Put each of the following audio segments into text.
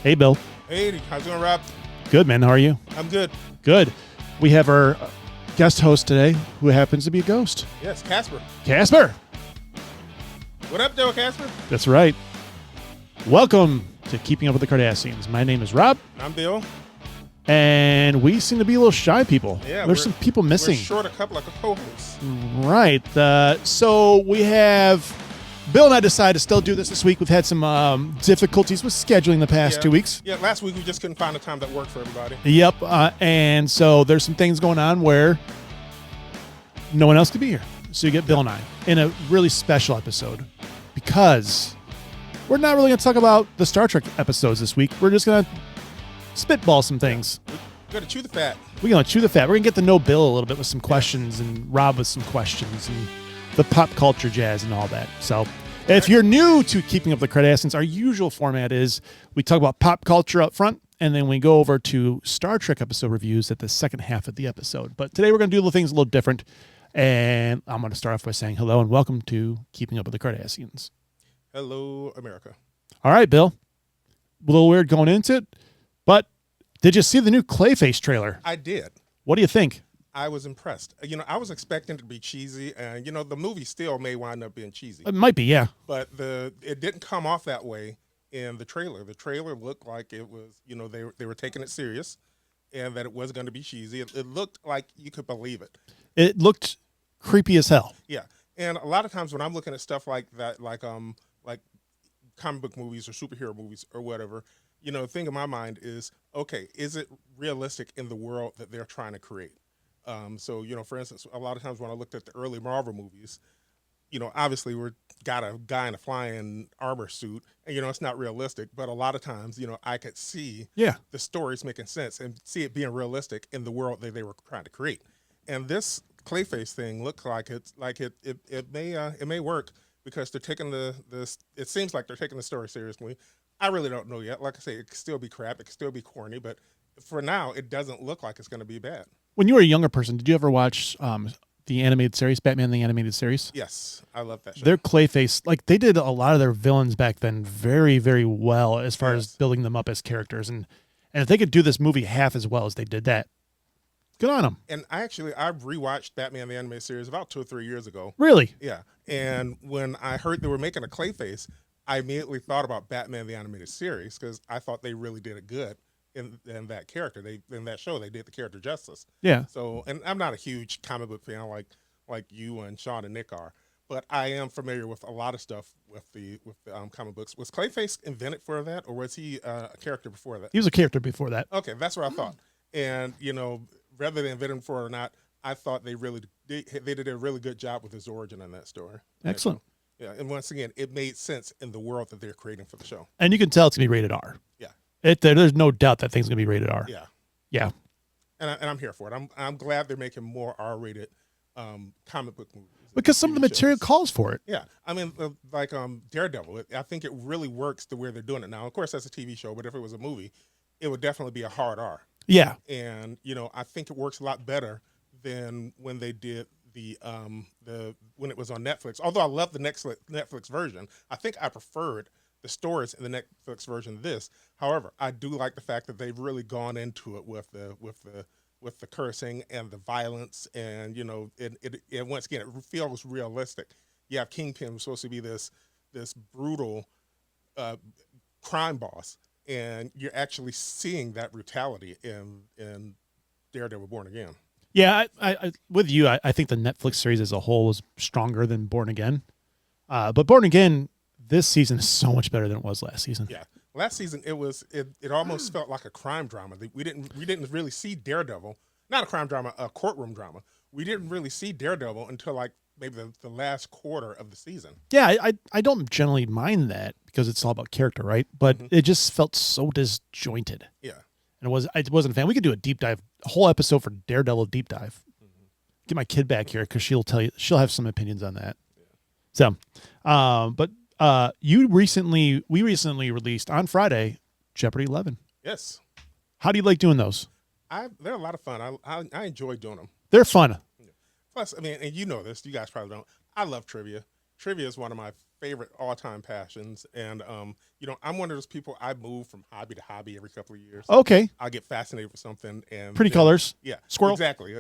Hey, Bill. Hey, how's it going, Rob? Good, man. How are you? I'm good. Good. We have our guest host today, who happens to be a ghost. Yes, Casper. Casper. What up, Joe, Casper? That's right. Welcome to Keeping Up with the Kardashians. My name is Rob, I'm Bill. and we seem to be a little shy people. Yeah, There's some people missing. We're short a couple of co-hosts. Right. So we have... Bill and I decided to still do this week. We've had some difficulties with scheduling the past 2 weeks. Yeah, last week we just couldn't find a time that worked for everybody. Yep. And so there's some things going on where no one else could be here. So you get Bill and I in a really special episode because we're not really going to talk about the Star Trek episodes this week. We're just going to spitball some things. We're going to chew the fat. We're going to chew the fat. We're going to get to know Bill a little bit with some questions and Rob with some questions and the pop culture jazz and all that. So if you're new to Keeping Up with the Kardashians, our usual format is we talk about pop culture up front, and then we go over to Star Trek episode reviews at the second half of the episode. But today we're going to do things a little different, and I'm going to start off by saying hello and welcome to Keeping Up with the Kardashians. Hello, America. All right, Bill. A little weird going into it, but did you see the new Clayface trailer? I did. What do you think? I was impressed. I was expecting it to be cheesy, and, the movie still may wind up being cheesy. It might be, yeah. But it didn't come off that way in the trailer. The trailer looked like it was, they were taking it serious and that it was going to be cheesy. It looked like you could believe it. It looked creepy as hell. Yeah. And a lot of times when I'm looking at stuff like that, like comic book movies or superhero movies or whatever, the thing in my mind is, okay, is it realistic in the world that they're trying to create? So, for instance, a lot of times when I looked at the early Marvel movies, obviously we're got a guy in a flying armor suit and, it's not realistic, but a lot of times, I could see the stories making sense and see it being realistic in the world that they were trying to create. And this Clayface thing looks like it may work because they're taking it seems like they're taking the story seriously. I really don't know yet. Like I say, it could still be crap. It could still be corny, but for now, it doesn't look like it's going to be bad. When you were a younger person, did you ever watch the animated series, Batman the Animated Series? Yes, I love that show. Their Clayface, they did a lot of their villains back then very, very well as far as building them up as characters. And if they could do this movie half as well as they did that, good on them. And I rewatched Batman the Animated Series about 2 or 3 years ago. Really? Yeah. And when I heard they were making a Clayface, I immediately thought about Batman the Animated Series because I thought they really did it good. In that character, in that show, they did the character justice. Yeah. So, and I'm not a huge comic book fan like you and Sean and Nick are, but I am familiar with a lot of stuff with the comic books. Was Clayface invented for that, or was he a character before that? He was a character before that. Okay, that's what I thought. And whether they invented him for it or not, I thought they did a really good job with his origin in that story. Excellent. Yeah, and once again, it made sense in the world that they're creating for the show. And you can tell it's gonna be rated R. Yeah. There's no doubt that thing's gonna be rated R. Yeah. Yeah. And I'm here for it. I'm glad they're making more R-rated comic book movies. Because some of the material calls for it. Yeah. I mean, like Daredevil, I think it really works the way they're doing it now. Of course, that's a TV show, but if it was a movie, it would definitely be a hard R. Yeah. And, I think it works a lot better than when they did when it was on Netflix. Although I love the Netflix version, I think I preferred the stories in the Netflix version of this. However, I do like the fact that they've really gone into it with the cursing and the violence, and it once again it feels realistic. You have Kingpin, who's supposed to be this brutal crime boss, and you're actually seeing that brutality in Daredevil Born Again. Yeah, I with you, I think the Netflix series as a whole was stronger than Born Again. But Born Again this season is so much better than it was last season. Yeah, last season it almost felt like a crime drama. We didn't really see Daredevil, not a crime drama, a courtroom drama. We didn't really see Daredevil until like maybe the last quarter of the season. Yeah, I don't generally mind that because it's all about character, right? But it just felt so disjointed. Yeah, and I wasn't a fan. We could do a deep dive, a whole episode for Daredevil deep dive. Get my kid back here because she'll have some opinions on that. Yeah. So, but. We recently released on Friday Jeopardy 11. Yes. How do you like doing those? They're a lot of fun. I enjoy doing them. They're fun. Plus, I mean, and you know this, you guys probably don't. I love trivia. trivia is one of my favorite all-time passions, and I'm one of those people. I move from hobby to hobby every couple of years. Okay. I get fascinated with something, and Pretty then, colors. yeah, Squirrel. exactly.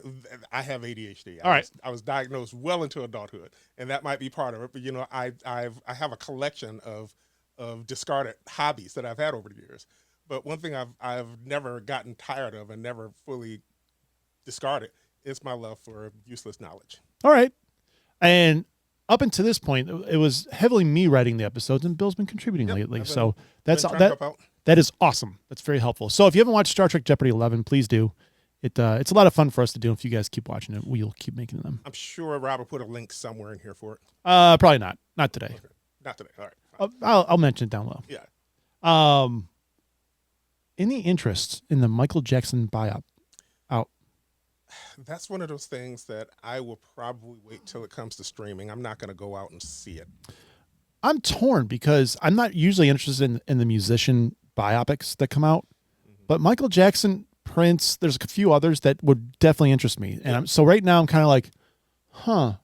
I have ADHD. All right. I was diagnosed well into adulthood, and that might be part of it. But I have a collection of discarded hobbies that I've had over the years. But one thing I've never gotten tired of and never fully discarded is my love for useless knowledge. All right. And up until this point, it was heavily me writing the episodes, and Bill's been contributing lately. So that's that is awesome. That's very helpful. So if you haven't watched Star Trek Jeopardy 11, please do. It's a lot of fun for us to do. If you guys keep watching it, we'll keep making them. I'm sure Rob will put a link somewhere in here for it. Probably not. Not today. Okay. Not today. All right. I'll mention it down low. Yeah. Any interest in the Michael Jackson biop out? That's one of those things that I will probably wait till it comes to streaming. I'm not going to go out and see it. I'm torn because I'm not usually interested in the musician biopics that come out, but Michael Jackson, Prince, there's a few others that would definitely interest me. And so right now I'm kind of like, I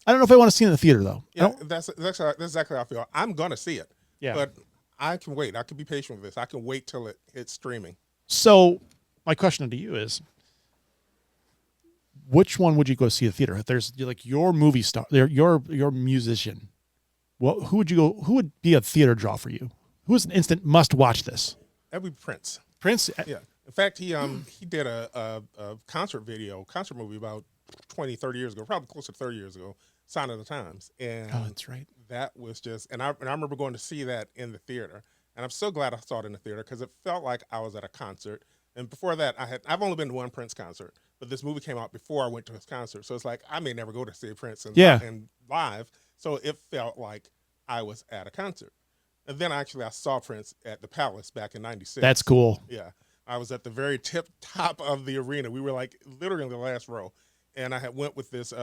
don't know if I want to see it in the theater though. Yeah, that's exactly how I feel. I'm going to see it. Yeah. But I can wait. I can be patient with this. I can wait till it hits streaming. So my question to you is, which one would you go see at the theater? If there's like your movie star, your musician, who would you go? Who would be a theater draw for you? Who is an instant must watch this? That'd be Prince. Prince? Yeah. In fact, he did a concert movie about 20, 30 years ago, probably close to 30 years ago, Sign of the Times. And that's right. That was just, and I remember going to see that in the theater. And I'm so glad I saw it in the theater because it felt like I was at a concert. And before that, I've only been to one Prince concert, but this movie came out before I went to his concert. So it's like I may never go to see Prince and live. So it felt like I was at a concert. And then I saw Prince at the Palace back in '96. That's cool. Yeah. I was at the very top of the arena. We were like literally in the last row. And I had went with this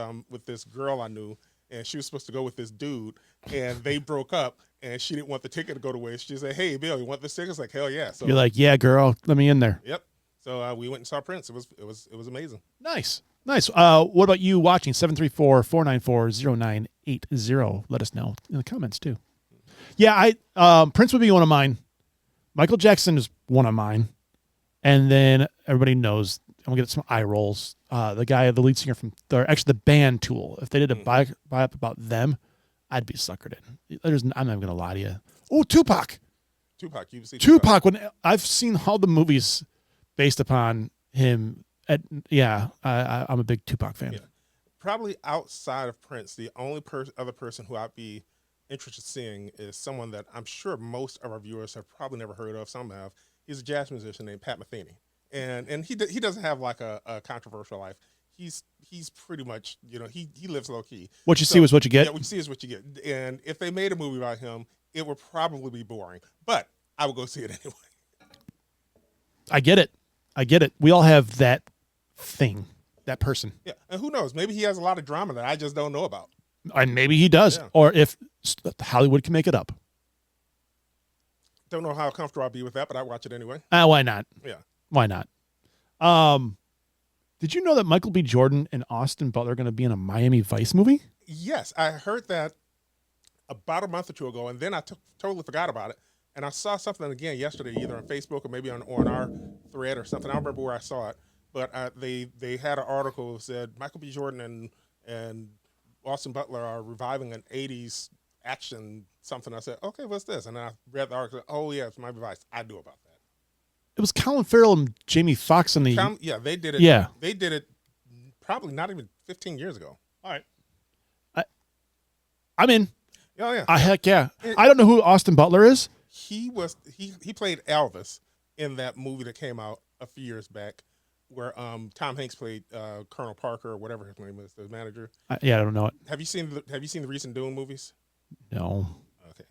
girl I knew, and she was supposed to go with this dude, and they broke up, and she didn't want the ticket to go to waste. She said, "Hey, Bill, you want this ticket?" It's like, hell yeah. So you're like, yeah, girl, let me in there. Yep. So we went and saw Prince. It was amazing. Nice. What about you watching? 734-494-0980. Let us know in the comments too. Yeah, Prince would be one of mine. Michael Jackson is one of mine. And then everybody knows, I'm going to get some eye rolls. The lead singer from the band Tool. If they did a buy up about them, I'd be suckered in. I'm not even going to lie to you. Oh, Tupac. You've seen Tupac. When I've seen all the movies based upon him. I'm a big Tupac fan. Yeah. Probably outside of Prince, the only other person who I'd be interested in seeing is someone that I'm sure most of our viewers have probably never heard of. Some have. He's a jazz musician named Pat Metheny, and he doesn't have like a controversial life. He's pretty much, he lives low key. What you see was what you get. Yeah, what you see is what you get. And if they made a movie about him, it would probably be boring. But I would go see it anyway. I get it. We all have that thing, that person. Yeah, and who knows? Maybe he has a lot of drama that I just don't know about. And maybe he does, or if Hollywood can make it up. Don't know how comfortable I'll be with that, but I watch it anyway. Why not? Yeah. Why not? Did you know that Michael B. Jordan and Austin Butler are going to be in a Miami Vice movie? Yes, I heard that about a month or two ago, and then I totally forgot about it. And I saw something again yesterday, either on Facebook or maybe on our thread or something. I don't remember where I saw it, but they had an article that said Michael B. Jordan and Austin Butler are reviving an '80s action something. I said, okay, what's this? And then I read the article. Oh yeah, it's my advice. I knew about that. It was Colin Farrell and Jamie Foxx on the. They did it. Yeah, they did it. Probably not even 15 years ago. All right, I'm in. Oh yeah. Heck yeah. I don't know who Austin Butler is. He played Elvis in that movie that came out a few years back, where Tom Hanks played Colonel Parker or whatever his name is, the manager. I don't know it. Have you seen the recent Dune movies? No. Okay.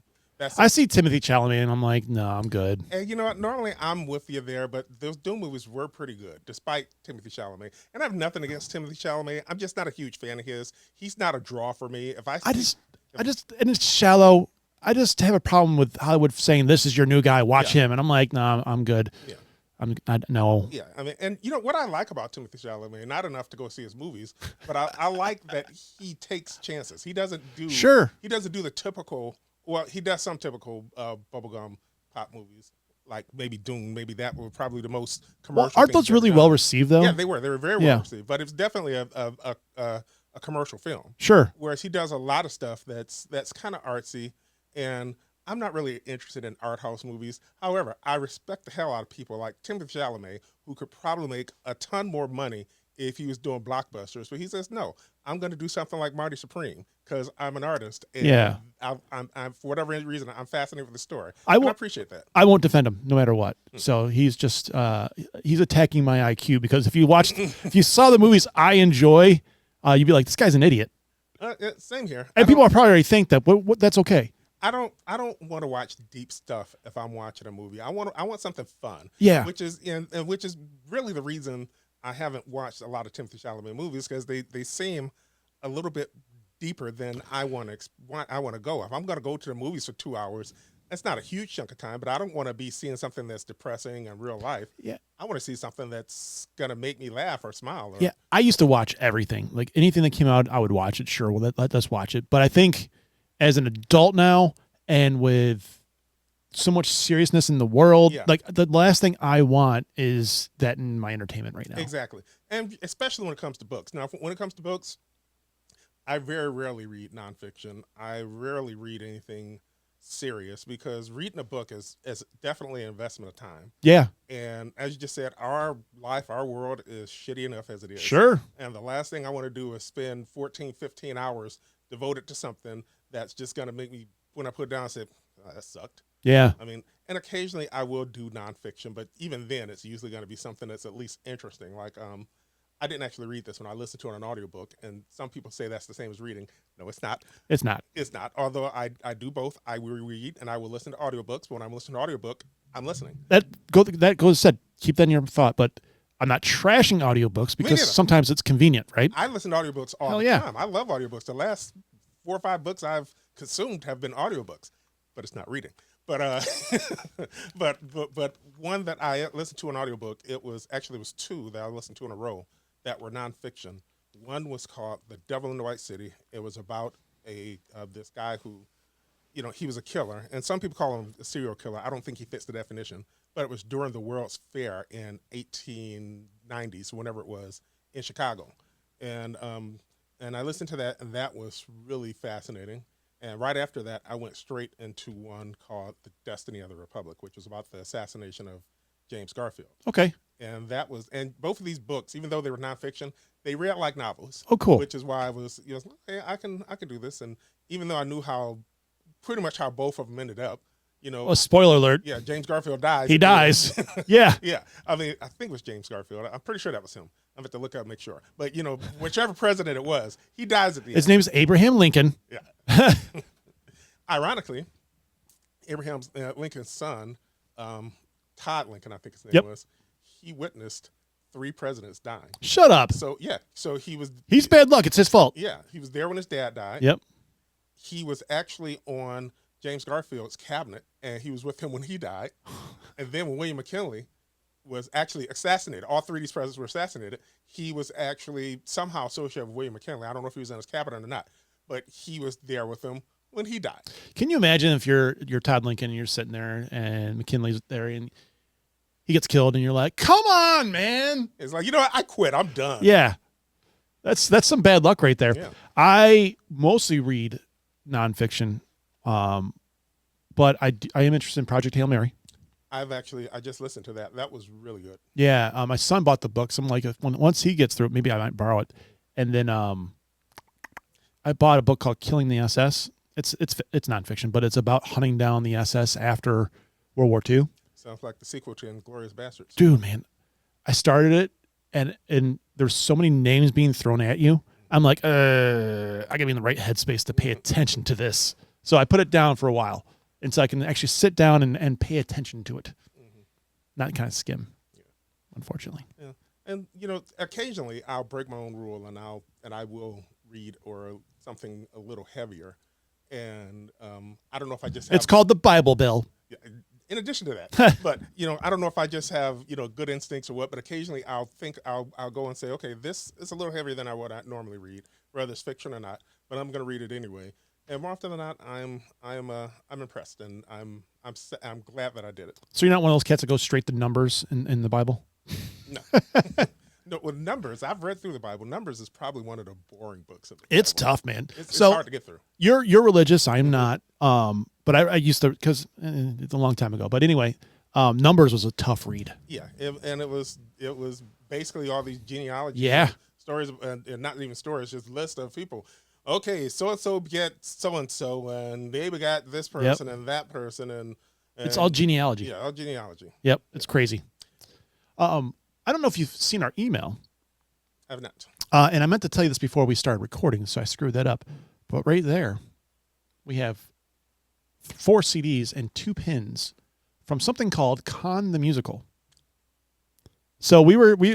I see Timothy Chalamet and I'm like, no, I'm good. And you know what? Normally I'm with you there, but those Dune movies were pretty good, despite Timothy Chalamet. And I have nothing against Timothy Chalamet. I'm just not a huge fan of his. He's not a draw for me. And it's shallow. I just have a problem with Hollywood saying this is your new guy. Watch him, and I'm like, no, I'm good. Yeah. I know. Yeah, I mean, and you know what I like about Timothy Chalamet, not enough to go see his movies, but I like that he takes chances. Sure. He doesn't do the typical. Well, he does some typical bubblegum pop movies, like maybe Doom. Maybe that were probably the most Well, commercial. aren't thing those he's ever really done. well received though? Yeah, they were. They were very Yeah. well received, but it's definitely a commercial film. Sure. Whereas he does a lot of stuff that's kind of artsy, and I'm not really interested in art house movies. However, I respect the hell out of people like Timothy Chalamet, who could probably make a ton more money if he was doing blockbusters. But he says, no, I'm going to do something like Marty Supreme because I'm an artist, and Yeah. I'm for whatever reason I'm fascinated with the story. I And will- I appreciate that. I won't defend him no matter what. So he's just he's attacking my IQ because if you saw the movies I enjoy, you'd be like, this guy's an idiot. Same here. And people probably already think that, but that's okay. I don't want to watch deep stuff if I'm watching a movie. I want something fun. Yeah. Which is really the reason I haven't watched a lot of Timothy Chalamet movies, because they seem a little bit deeper than I want to go. If I'm going to go to the movies for 2 hours, that's not a huge chunk of time, but I don't want to be seeing something that's depressing in real life. Yeah. I want to see something that's going to make me laugh or smile. Or, Yeah. I used to watch everything. Like anything that came out, I would watch it. Sure. Well, let us watch it. But I think as an adult now, and with so much seriousness in the world, Yeah. like the last thing I want is that in my entertainment right now. Exactly. And especially when it comes to books. Now, when it comes to books, I very rarely read nonfiction. I rarely read anything serious, because reading a book is definitely an investment of time. Yeah. And as you just said, our life, our world is shitty enough as it is. Sure. And the last thing I want to do is spend 14, 15 hours devoted to something that's just going to make me, when I put it down, say, oh, that sucked. Yeah. I mean, and occasionally I will do nonfiction, but even then it's usually going to be something that's at least interesting. Like, I didn't actually read this one. I listened to it on an audiobook, and some people say that's the same as reading. No, it's not. It's not. It's not. Although I do both. I will read and I will listen to audiobooks. But when I'm listening to audiobook, I'm listening. That goes said. Keep that in your thought, but I'm not trashing audiobooks because neither. sometimes it's convenient, right? I listen to audiobooks all the yeah. time. I love audiobooks. The last 4 or 5 books I've consumed have been audiobooks, but it's not reading. But but one that I listened to an audiobook, it was 2 that I listened to in a row that were nonfiction. One was called The Devil in the White City. It was about this guy who, you know, he was a killer, and some people call him a serial killer. I don't think he fits the definition, but it was during the World's Fair in 1890s, whenever it was, in Chicago. And I listened to that, and that was really fascinating. And right after that, I went straight into one called The Destiny of the Republic, which was about the assassination of James Garfield. Okay. And both of these books, even though they were nonfiction, they read like novels. Oh, cool. Which is why I was, hey, I can do this. And even though I knew pretty much how both of them ended up, Oh, spoiler alert. yeah, James Garfield dies. He dies. Yeah. Yeah. I mean, I think it was James Garfield. I'm pretty sure that was him. I'm going to look up and make sure. But, whichever president it was, he dies at the end. His name is Abraham Lincoln. Yeah. Ironically, Abraham Lincoln's son, Todd Lincoln, I think his name was, he witnessed 3 presidents dying. Shut up. So, yeah. So He's bad luck. It's his fault. Yeah. He was there when his dad died. Yep. He was actually on James Garfield's cabinet, and he was with him when he died. And then when William McKinley was actually assassinated, all 3 of these presidents were assassinated, he was actually somehow associated with William McKinley. I don't know if he was in his cabinet or not, but he was there with him when he died. Can you imagine if you're Todd Lincoln and you're sitting there and McKinley's there and he gets killed and you're like, come on, man. It's like, you know what? I quit. I'm done. Yeah. That's some bad luck right there. Yeah. I mostly read nonfiction, but I am interested in Project Hail Mary. I just listened to that. That was really good. Yeah. My son bought the book. So I'm like, once he gets through it, maybe I might borrow it. And then I bought a book called Killing the SS. It's nonfiction, but it's about hunting down the SS after World War II. Sounds like the sequel to Inglourious Bastards. Dude, man, I started it, and there's so many names being thrown at you. I'm like, I gotta be in the right headspace to pay attention to this. So I put it down for a while, and so I can actually sit down and pay attention to it, not kind of skim. Yeah. Unfortunately. Yeah, and occasionally I'll break my own rule, and I will read or something a little heavier, and I don't know if I just have. It's called the Bible, Bill. in addition to that, but I don't know if I just have good instincts or what, but occasionally I'll go and say, okay, this is a little heavier than what I normally read, whether it's fiction or not, but I'm going to read it anyway. And more often than not, I'm impressed, and I'm glad that I did it. So you're not one of those cats that goes straight to numbers in the Bible? No. No, with Numbers, I've read through the Bible. Numbers is probably one of the boring books of the Bible. It's tough, man. It's so hard to get through. You're religious. I'm not. But I used to, because it's a long time ago. But anyway, Numbers was a tough read. Yeah, and it was basically all these genealogies. Yeah. Stories, and not even stories, just list of people. Okay, so and so begat so and so, and they begat this person and that person, and it's all genealogy. Yeah, all genealogy. Yep, it's crazy. I don't know if you've seen our email. I have not. And I meant to tell you this before we started recording, so I screwed that up. But right there, we have 4 CDs and 2 pins from something called Con the Musical. So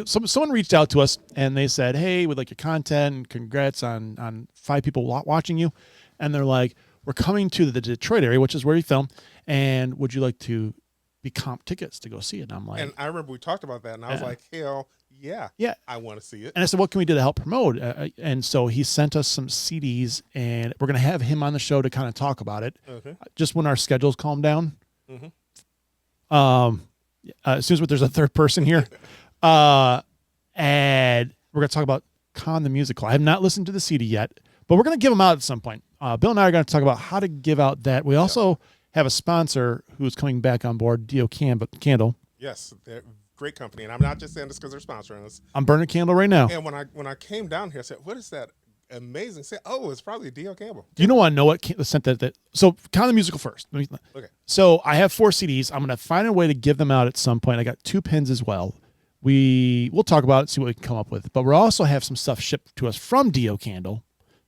someone reached out to us and they said, "Hey, we'd like your content and congrats on 5 people watching you." And they're like, "We're coming to the Detroit area, which is where we film, and would you like to be comp tickets to go see it?" And I'm like, and I remember we talked about that, and I was like, hell yeah, I want to see it. And I said, "What can we do to help promote?" And so he sent us some CDs, and we're going to have him on the show to kind of talk about it. Okay. Just when our schedules calm down. Mm-hmm. As soon as there's a third person here, and we're going to talk about Con the Musical. I have not listened to the CD yet, but we're going to give them out at some point. Bill and I are going to talk about how to give out that. We also have a sponsor who's coming back on board, Dio Candle. Yes, they're a great company, and I'm not just saying this because they're sponsoring us. I'm burning a candle right now. And when I came down here, I said, "What is that amazing scent?" Oh, it's probably Dio Campbell. Do you know what the scent that? So Con the Musical first. Okay. So I have 4 CDs. I'm going to find a way to give them out at some point. I got 2 pins as well. We'll talk about it, see what we can come up with. But we'll also have some stuff shipped to us from Dio Candle.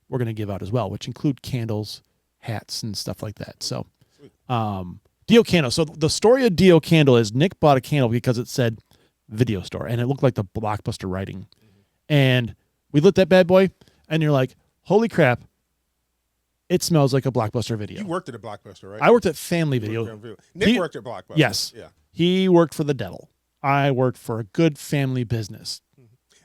We're going to give out as well, which include candles, hats, and stuff like that. So, Dio Candle. So the story of Dio Candle is Nick bought a candle because it said video store, and it looked like the Blockbuster writing. And we lit that bad boy, and you're like, holy crap, it smells like a Blockbuster video. You worked at a Blockbuster, right? I worked at Family Video. Nick worked at Blockbuster. Yes. Yeah. He worked for the devil. I worked for a good family business.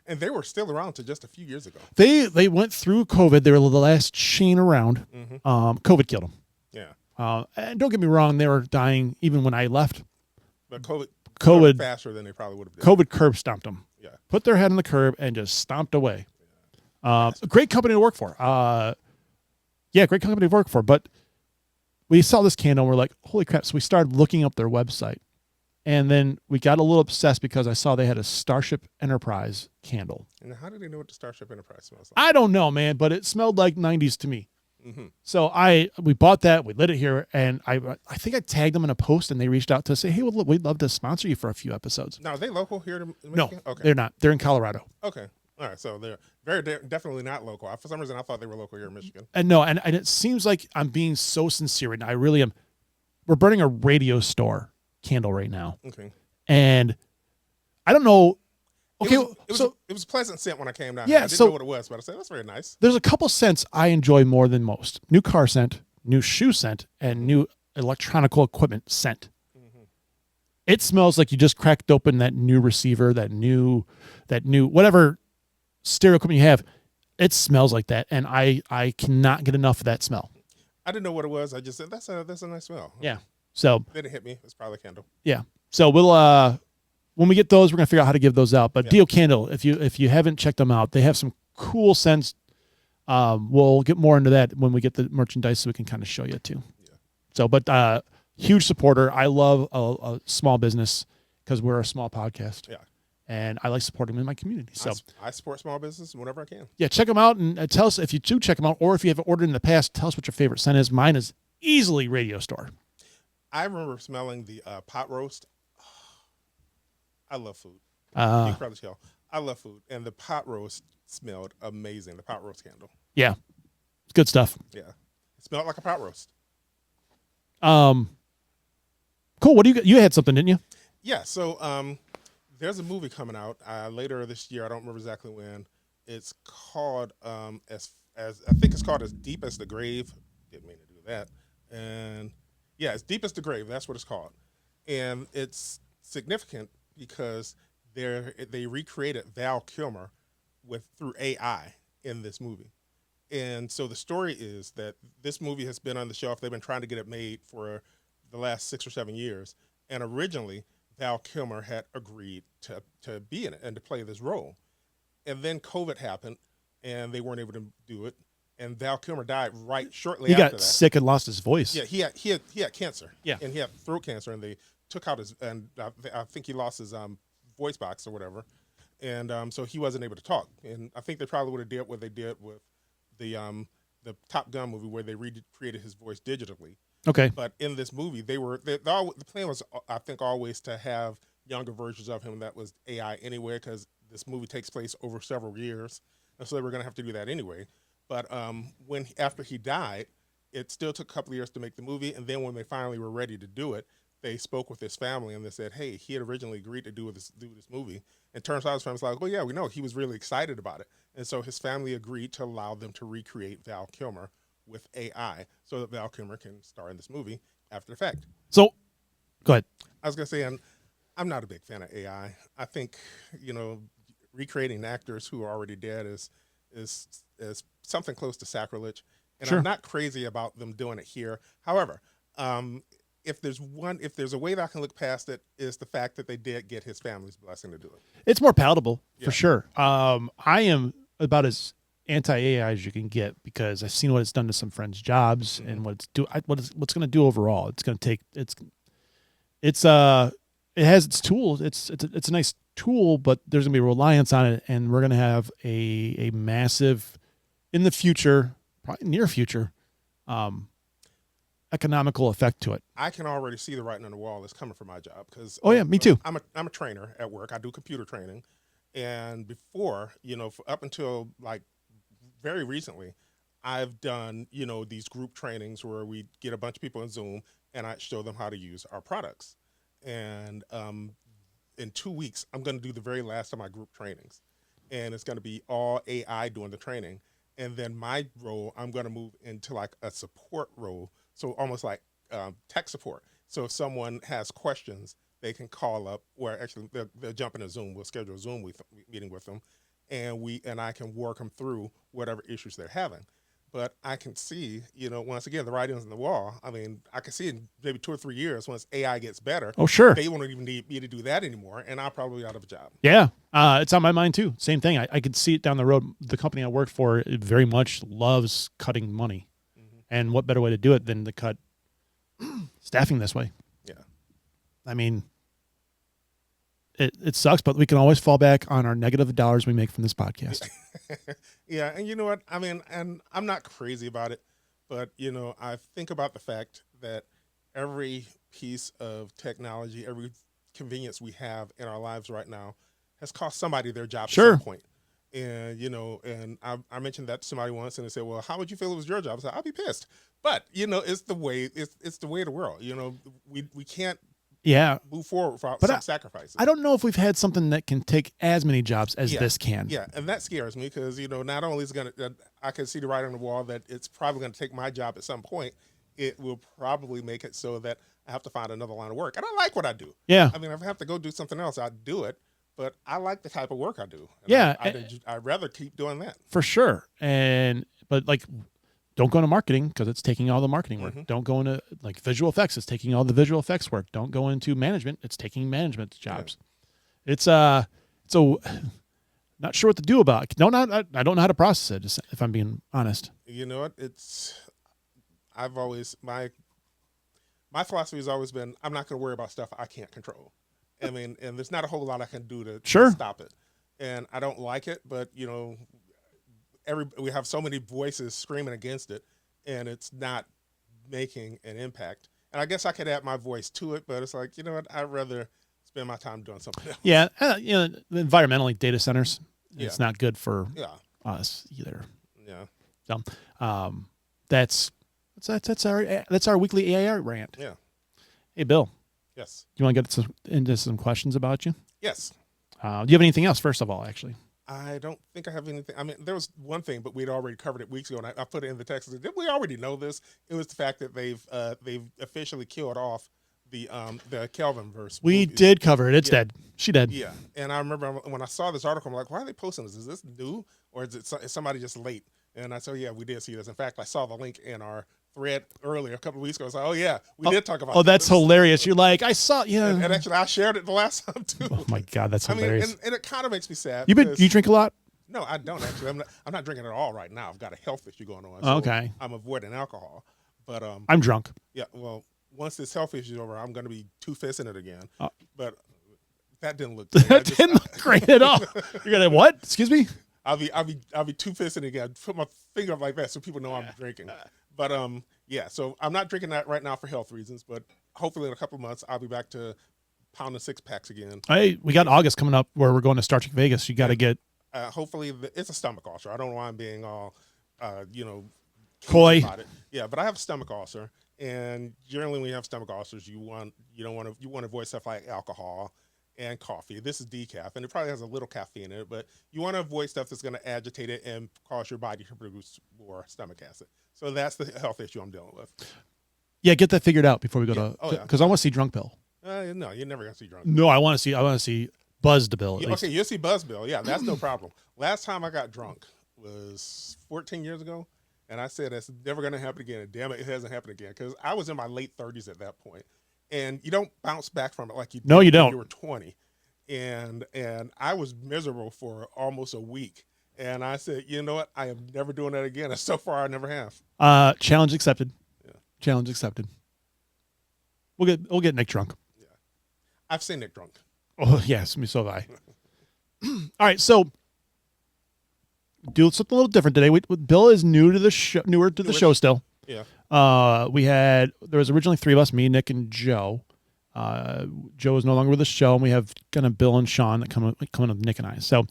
And they were still around to just a few years ago. They went through COVID. They were the last chain around. COVID killed them. Yeah. And don't get me wrong, they were dying even when I left. But COVID faster than they probably would have done. COVID curb stomped them. Yeah. Put their head on the curb and just stomped away. A great company to work for. Great company to work for. But we saw this candle and we're like, holy crap. So we started looking up their website. And then we got a little obsessed because I saw they had a Starship Enterprise candle. And how did they know what the Starship Enterprise smells like? I don't know, man, but it smelled like 90s to me. Mm-hmm. So we bought that, we lit it here, and I think I tagged them in a post, and they reached out to say, "Hey, we'd love to sponsor you for a few episodes." Now, are they local here to Michigan? No, okay. They're not. They're in Colorado. Okay. All right, so they're definitely not local. For some reason, I thought they were local here in Michigan. And no, and it seems like I'm being so sincere, and I really am. We're burning a radio store candle right now. Okay. And I don't know. Okay, it was a pleasant scent when I came down. Yeah, here. I didn't know what it was, but I said that's very nice. There's a couple scents I enjoy more than most: new car scent, new shoe scent, and new electronical equipment scent. Mm-hmm. It smells like you just cracked open that new receiver, that new whatever stereo equipment you have. It smells like that, and I cannot get enough of that smell. I didn't know what it was. I just said that's a nice smell. Yeah. So it didn't hit me. It's probably a candle. Yeah. So we'll when we get those, we're gonna figure out how to give those out. But Dio Candle, if you haven't checked them out, they have some cool scents. We'll get more into that when we get the merchandise, so we can kind of show you too. Yeah. So, but huge supporter. I love a small business because we're a small podcast. Yeah. And I like supporting them in my community. So I support small business whenever I can. Yeah, check them out and tell us if you do check them out, or if you have ordered in the past, tell us what your favorite scent is. Mine is easily Radio Store. I remember smelling the pot roast. I love food. You can probably tell. I love food. And the pot roast smelled amazing. The pot roast candle. Yeah. It's good stuff. Yeah. It smelled like a pot roast. Cool. What do you had something, didn't you? Yeah. So there's a movie coming out later this year. I don't remember exactly when. It's called as I think it's called As Deep as the Grave. Didn't mean to do that. And yeah, As Deep as the Grave. That's what it's called. and it's significant because they recreated Val Kilmer through AI in this movie. And so the story is that this movie has been on the shelf. They've been trying to get it made for the last 6 or 7 years. And originally, Val Kilmer had agreed to be in it and to play this role. And then COVID happened, and they weren't able to do it. And Val Kilmer died right shortly He after got that. sick and lost his voice. Yeah, he had cancer. Yeah. And he had throat cancer, and they took out his, and I think he lost his voice box or whatever, and so he wasn't able to talk. And I think they probably would have did what they did with the Top Gun movie, where they recreated his voice digitally. Okay. But in this movie, the plan was, I think, always to have younger versions of him that was AI anyway, because this movie takes place over several years, and so they were going to have to do that anyway. But after he died, it still took a couple of years to make the movie, and then when they finally were ready to do it, they spoke with his family and they said, "Hey, he had originally agreed to do this movie." And turns out his family's like, "Oh yeah, we know." He was really excited about it, and so his family agreed to allow them to recreate Val Kilmer with AI, so that Val Kilmer can star in this movie after the fact. So, go ahead. I was gonna say, I'm not a big fan of AI. I think recreating actors who are already dead is something close to sacrilege, and Sure. I'm not crazy about them doing it here. However, if there's a way that I can look past it, is the fact that they did get his family's blessing to do it. It's more palatable Yeah. for sure. I am about as anti-AI as you can get because I've seen what it's done to some friends' jobs and what's going to do overall. It's going to take it has its tools. It's a nice tool, but there's going to be reliance on it, and we're going to have a massive in the future, probably near future, economical effect to it. I can already see the writing on the wall. It's coming from my job because Oh yeah, me too. I'm a trainer at work. I do computer training, and before up until like very recently, I've done these group trainings where we get a bunch of people in Zoom and I show them how to use our products. And in 2 weeks, I'm going to do the very last of my group trainings, and it's going to be all AI doing the training. And then my role, I'm going to move into like a support role, so almost like tech support. So if someone has questions, they can call up, or actually they'll jump in a Zoom. We'll schedule a Zoom meeting with them, and I can work them through whatever issues they're having. But I can see, once again, the writing's on the wall. I mean, I can see in maybe 2 or 3 years, once AI gets better, Oh sure. they won't even need me to do that anymore, and I'll probably be out of a job. Yeah, it's on my mind too. Same thing. I could see it down the road. The company I work for it very much loves cutting money, and what better way to do it than to cut staffing this way? Yeah. I mean, it sucks, but we can always fall back on our negative dollars we make from this podcast. Yeah, and you know what? I mean, and I'm not crazy about it, but I think about the fact that every piece of technology, every convenience we have in our lives right now has cost somebody their job Sure. at some point. And and I mentioned that to somebody once, and they said, "Well, how would you feel if it was your job?" I said, "I'll be pissed." But it's the way it's the way of the world. We can't Yeah, move forward without But some sacrifices. I don't know if we've had something that can take as many jobs as this can. Yeah, and that scares me because not only is I can see the writing on the wall that it's probably gonna take my job at some point. It will probably make it so that I have to find another line of work, and I like what I do. Yeah. I mean, if I have to go do something else, I'd do it. But I like the type of work I do. And Yeah, I'd rather keep doing that. for sure. But like, don't go into marketing because it's taking all the marketing work. Mhm. Don't go into like visual effects. It's taking all the visual effects work. Don't go into management. It's taking management jobs. It's so not sure what to do about it. I don't know how to process it. Just if I'm being honest. You know what? I've always my philosophy has always been I'm not going to worry about stuff I can't control. I mean, and there's not a whole lot I can do to Sure. stop it. And I don't like it, but we have so many voices screaming against it, and it's not making an impact. And I guess I could add my voice to it, but it's like, you know what? I'd rather spend my time doing something else. Yeah, environmentally, data centers. Yeah. It's not good for Yeah. us either. Yeah. So, that's our weekly AI rant. Yeah. Hey, Bill, Yes. you want to get into some questions about you? Yes. Do you have anything else? First of all, actually. I don't think I have anything. I mean, there was one thing, but we'd already covered it weeks ago, and I put it in the text. Did we already know this? It was the fact that they've officially killed off the Kelvin verse. We movies. did cover it. It's Yeah. dead. She dead. Yeah, and I remember when I saw this article, I'm like, why are they posting this? Is this new or is somebody just late? And I said, yeah, we did see this. In fact, I saw the link in our thread earlier a couple of weeks ago. I was like, oh yeah, we did talk about. Oh, that's this. hilarious. You're like, I saw. Yeah. And actually, I shared it the last time too. Oh my God, that's hilarious. and it kind of makes me sad. You drink a lot? No, I don't actually. I'm not drinking at all right now. I've got a health issue going on. So Okay. I'm avoiding alcohol. But I'm drunk. yeah. Well, once this health issue is over, I'm going to be two-fisting it again. But that didn't look. Great. That didn't look great at all. You're gonna what? Excuse me. I'll be two-fisting it again. Put my finger up like that so people know I'm drinking. But yeah. So I'm not drinking that right now for health reasons. But hopefully in a couple of months I'll be back to pounding 6-packs again. Hey, we got August coming up where we're going to Star Trek Vegas. You got to get. Hopefully it's a stomach ulcer. I don't know why I'm being all, Coy. about it. Yeah, but I have a stomach ulcer, and generally when you have stomach ulcers, you want to avoid stuff like alcohol and coffee. This is decaf, and it probably has a little caffeine in it, but you want to avoid stuff that's going to agitate it and cause your body to produce more stomach acid. So that's the health issue I'm dealing with. Yeah, get that figured out before we go to. Oh, yeah. Because I want to see Drunk Bill. No, you're never gonna see drunk. No, I want to see Buzzed Bill. At least. Okay, you'll see Buzz Bill. Yeah, that's no problem. Last time I got drunk was 14 years ago, and I said that's never going to happen again. And damn it, it hasn't happened again because I was in my late 30s at that point, and you don't bounce back from it like you did No, you when don't. you were 20, and I was miserable for almost a week. And I said, you know what? I am never doing that again. And so far, I never have. Challenge accepted. Yeah. Challenge accepted. We'll get Nick drunk. Yeah, I've seen Nick drunk. Oh yes, me so have I. All right, so do something a little different today. Bill is newer to the show still. Yeah. There was originally 3 of us, me, Nick, and Joe. Joe is no longer with the show, and we have kind of Bill and Sean that come with Nick and I. So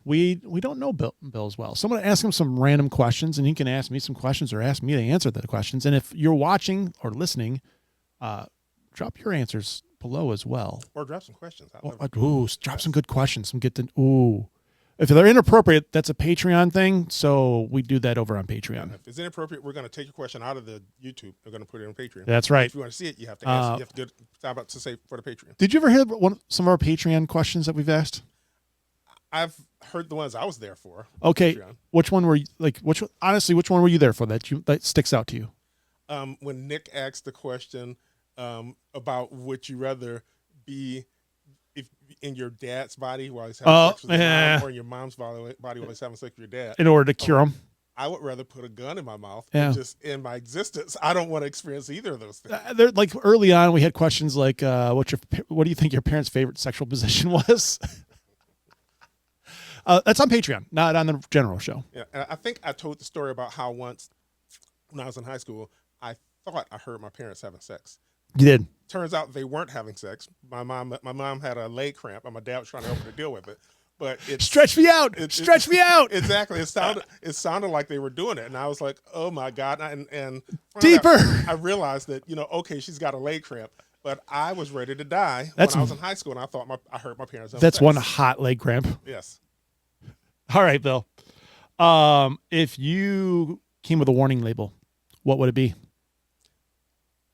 we don't know Bill as well. So I'm going to ask him some random questions, and he can ask me some questions or ask me to answer the questions. And if you're watching or listening, drop your answers below as well. Or drop some questions. Drop some good questions. If they're inappropriate, that's a Patreon thing. So we do that over on Patreon. If it's inappropriate, we're going to take your question out of the YouTube. We're going to put it on Patreon. That's right. If you want to see it, you have to answer. You have to go about to say for the Patreon. Did you ever hear some of our Patreon questions that we've asked? I've heard the ones I was there for. Okay, Patreon. which one were you which one were you there for that sticks out to you? When Nick asked the question about would you rather be if in your dad's body while he's having sex with your mom, or in your mom's body while he's having sex with your dad, in order to cure him. I would rather put a gun in my mouth Yeah. just in my existence. I don't want to experience either of those things. They're like early on, we had questions like, "What do you think your parents' favorite sexual position was?" That's on Patreon, not on the general show. Yeah, and I think I told the story about how once when I was in high school, I thought I heard my parents having sex. You did. Turns out they weren't having sex. My mom had a leg cramp, and my dad was trying to help her to deal with it. But Stretch me out. Stretch me out. Exactly. It sounded like they were doing it, and I was like, "Oh my God!" And Deeper. I realized that okay, she's got a leg cramp, but I was ready to die when I was in high school, and I thought I heard my parents. That's sex. one hot leg cramp. Yes. All right, Bill. If you came with a warning label, what would it be?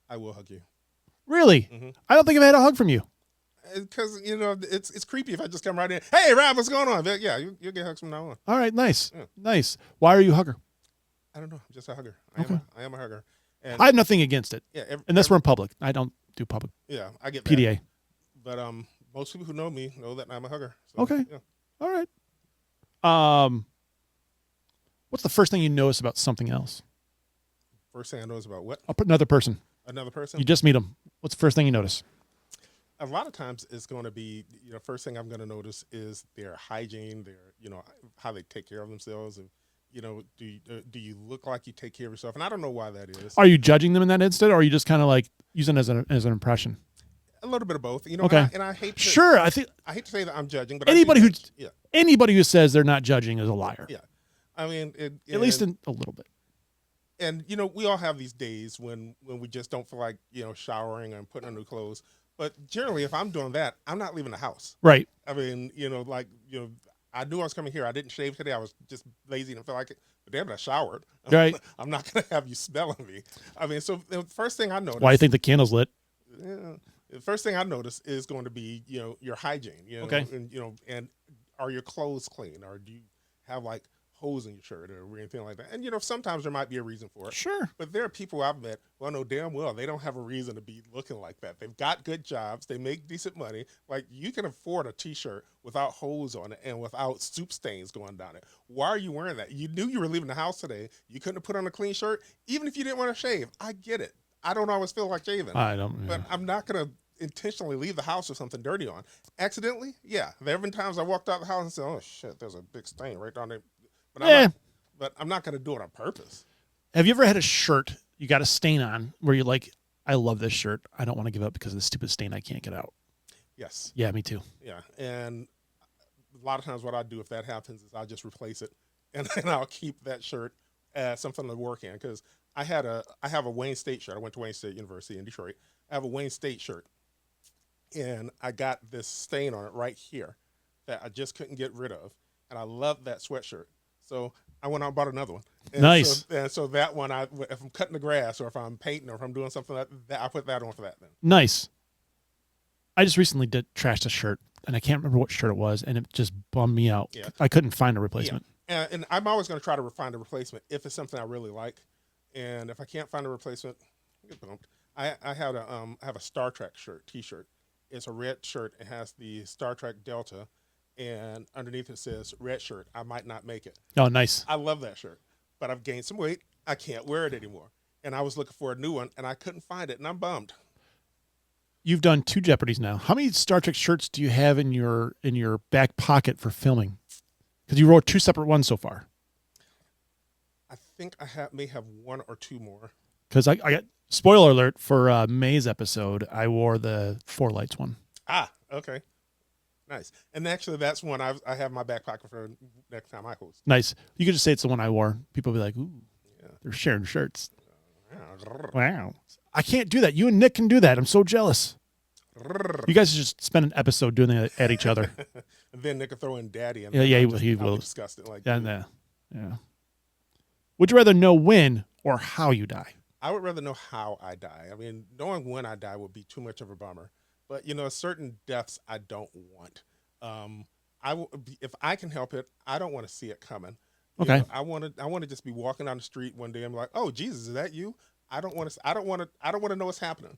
I will hug you. Really? Mm-hmm. I don't think I've had a hug from you. Because it's creepy if I just come right in. Hey, Rob, what's going on? Yeah, you'll get hugs from now on. All right, nice, Yeah. nice. Why are you a hugger? I don't know. I'm just a hugger. Okay. I am a hugger. And I have nothing against it. yeah, Unless we're in public. I don't do public yeah, I get that. PDA. But most people who know me know that I'm a hugger. So, Okay. Yeah. All right. What's the first thing you notice about something else? First thing I know is about what? I'll put another person. Another person? You just meet them. What's the first thing you notice? A lot of times it's going to be, first thing I'm going to notice is their hygiene, how they take care of themselves. And, do you look like you take care of yourself? And I don't know why that is. Are you judging them in that instant, or are you just kind of like using it as an impression? A little bit of both. Okay. And I hate to, Sure. I think I hate to say that I'm judging, but anybody I do judge. Yeah. anybody who says they're not judging is a liar. Yeah. I mean, At least in a little bit. And we all have these days when we just don't feel like showering and putting on new clothes. But generally, if I'm doing that, I'm not leaving the house. Right. I mean, I knew I was coming here. I didn't shave today. I was just lazy and felt like it. But damn it, I showered. Right. I'm not going to have you smelling me. I mean, so the first thing I noticed. Why do you think the candle's lit? The first thing I notice is going to be, your hygiene, Okay. and are your clothes clean, or do you have like holes in your shirt or anything like that? And sometimes there might be a reason for it. Sure. But there are people I've met who I know damn well they don't have a reason to be looking like that. They've got good jobs, they make decent money. Like, you can afford a T-shirt without holes on it and without soup stains going down it. Why are you wearing that? You knew you were leaving the house today. You couldn't have put on a clean shirt, even if you didn't want to shave. I get it. I don't always feel like shaving. I don't. But I'm not gonna intentionally leave the house with something dirty on. Accidentally, yeah. There have been times I walked out the house and said, "Oh shit, there's a big stain right down there." But I'm not gonna do it on purpose. Have you ever had a shirt you got a stain on where you're like, I love this shirt. I don't want to give up because of the stupid stain I can't get out? Yes. Yeah, me too. Yeah, and a lot of times what I do if that happens is I'll just replace it, and then I'll keep that shirt as something to work in, because I have a Wayne State shirt. I went to Wayne State University in Detroit. I have a Wayne State shirt, and I got this stain on it right here that I just couldn't get rid of, and I love that sweatshirt. So I went out and bought another one. And Nice. So that one, if I'm cutting the grass or if I'm painting or if I'm doing something like that, I put that on for that then. Nice. I just recently trashed a shirt, and I can't remember what shirt it was, and it just bummed me out. Yeah. I couldn't find a replacement. Yeah. And I'm always going to try to find a replacement if it's something I really like. And if I can't find a replacement, I get bumped. I have a Star Trek T-shirt. It's a red shirt. It has the Star Trek Delta, and underneath it says "red shirt. I might not make it." Oh, nice. I love that shirt, but I've gained some weight. I can't wear it anymore, and I was looking for a new one, and I couldn't find it, and I'm bummed. You've done 2 Jeopardies now. How many Star Trek shirts do you have in your back pocket for filming? Because you wrote 2 separate ones so far. I think I may have 1 or 2 more. Because I got, spoiler alert, for May's episode, I wore the 4 Lights one. Ah, okay. Nice. And actually, that's one I have in my back pocket for next time I host. Nice. You could just say it's the one I wore. People will be like, ooh, Yeah. they're sharing shirts. Wow. I can't do that. You and Nick can do that. I'm so jealous. You guys should just spend an episode doing that at each other. And then they could throw in daddy. And Yeah, he I'll will. be disgusted. Like, Yeah. Would you rather know when or how you die? I would rather know how I die. I mean, knowing when I die would be too much of a bummer. But certain deaths I don't want. If I can help it, I don't want to see it coming. Okay. I want to just be walking down the street one day and be like, "Oh, Jesus, is that you?" I don't want to know what's happening.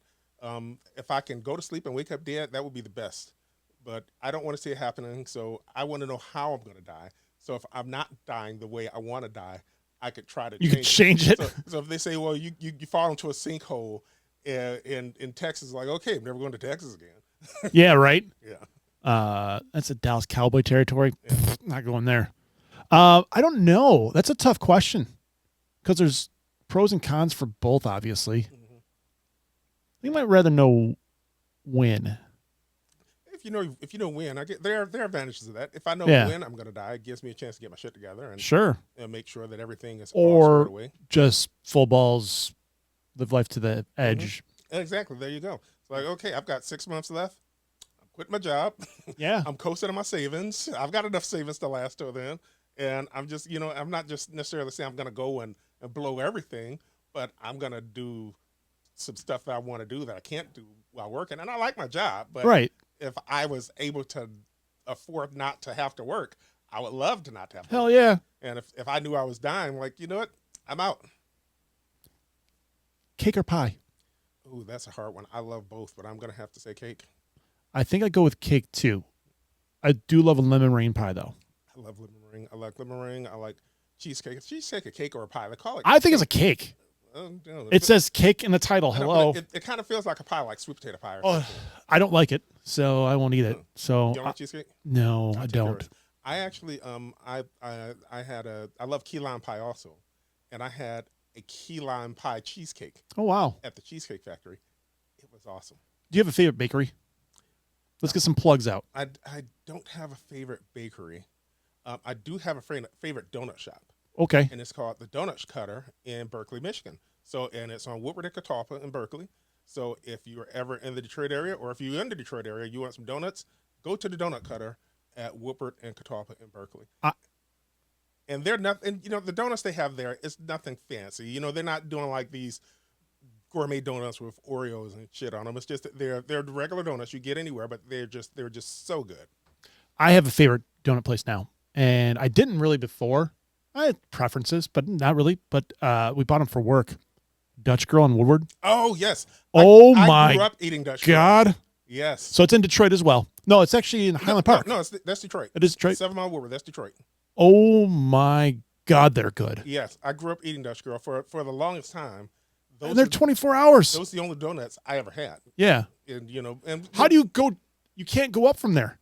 If I can go to sleep and wake up dead, that would be the best. But I don't want to see it happening, so I want to know how I'm going to die. So if I'm not dying the way I want to die, I could try to change it. So if they say, well, you fall into a sinkhole in Texas, like, okay, I'm never going to Texas again. Yeah, right? Yeah. That's a Dallas Cowboy territory. Yeah. Not going there. I don't know. That's a tough question because there's pros and cons for both, obviously. Mm-hmm. You might rather know when. If you know when, there are advantages of that. If I know Yeah. when I'm going to die, it gives me a chance to get my shit together and Sure. make sure that everything is all squared away. Just full balls, live life to the edge. Mm-hmm. Exactly. There you go. It's like, okay, I've got 6 months left. I'm quitting my job. Yeah. I'm coasting on my savings. I've got enough savings to last till then. And I'm just, I'm not just necessarily saying I'm going to go and blow everything, but I'm going to do some stuff that I want to do that I can't do while working. And I like my job, but Right. if I was able to afford not to have to work, I would love to not have to Hell work. yeah. And if I knew I was dying, like, you know what? I'm out. Cake or pie? Ooh, that's a hard one. I love both, but I'm going to have to say cake. I think I'd go with cake too. I do love a lemon meringue pie though. I love lemon meringue. I like lemon meringue. I like cheesecake. Is cheesecake a cake or a pie? They call it. I think it's a cake. It says cake in the title. Hello. It kind of feels like a pie, like sweet potato pie. Or Oh, something. I don't like it, so I won't eat it. So You don't like cheesecake? no, I I'll take don't. yours. I actually I love key lime pie also, and I had a key lime pie cheesecake Oh wow. at the Cheesecake Factory. It was awesome. Do you have a favorite bakery? Let's get some plugs out. I don't have a favorite bakery. I do have a favorite donut shop, Okay. and it's called the Donut Cutter in Berkeley, Michigan. And it's on Woodward and Catawba in Berkeley. So if you're ever in the Detroit area, or if you're in the Detroit area, you want some donuts, go to the Donut Cutter at Woodward and Catawba in Berkeley. And they're not, and the donuts they have there is nothing fancy. They're not doing like these gourmet donuts with Oreos and shit on them. It's just that they're regular donuts you get anywhere, but they're just so good. I have a favorite donut place now, and I didn't really before. I had preferences, but not really. But we bought them for work. Dutch Girl in Woodward. Oh yes. Oh I my grew up eating Dutch Girl. God. Yes. So it's in Detroit as well. No, it's actually in Highland Park. No, that's Detroit. It is Detroit. 7 Mile Woodward. That's Detroit. Oh my God, they're good. Yes, I grew up eating Dutch Girl for the longest time. And they're 24 hours. Those are the only donuts I ever had. Yeah. And you know, and how do you go? You can't go up from there.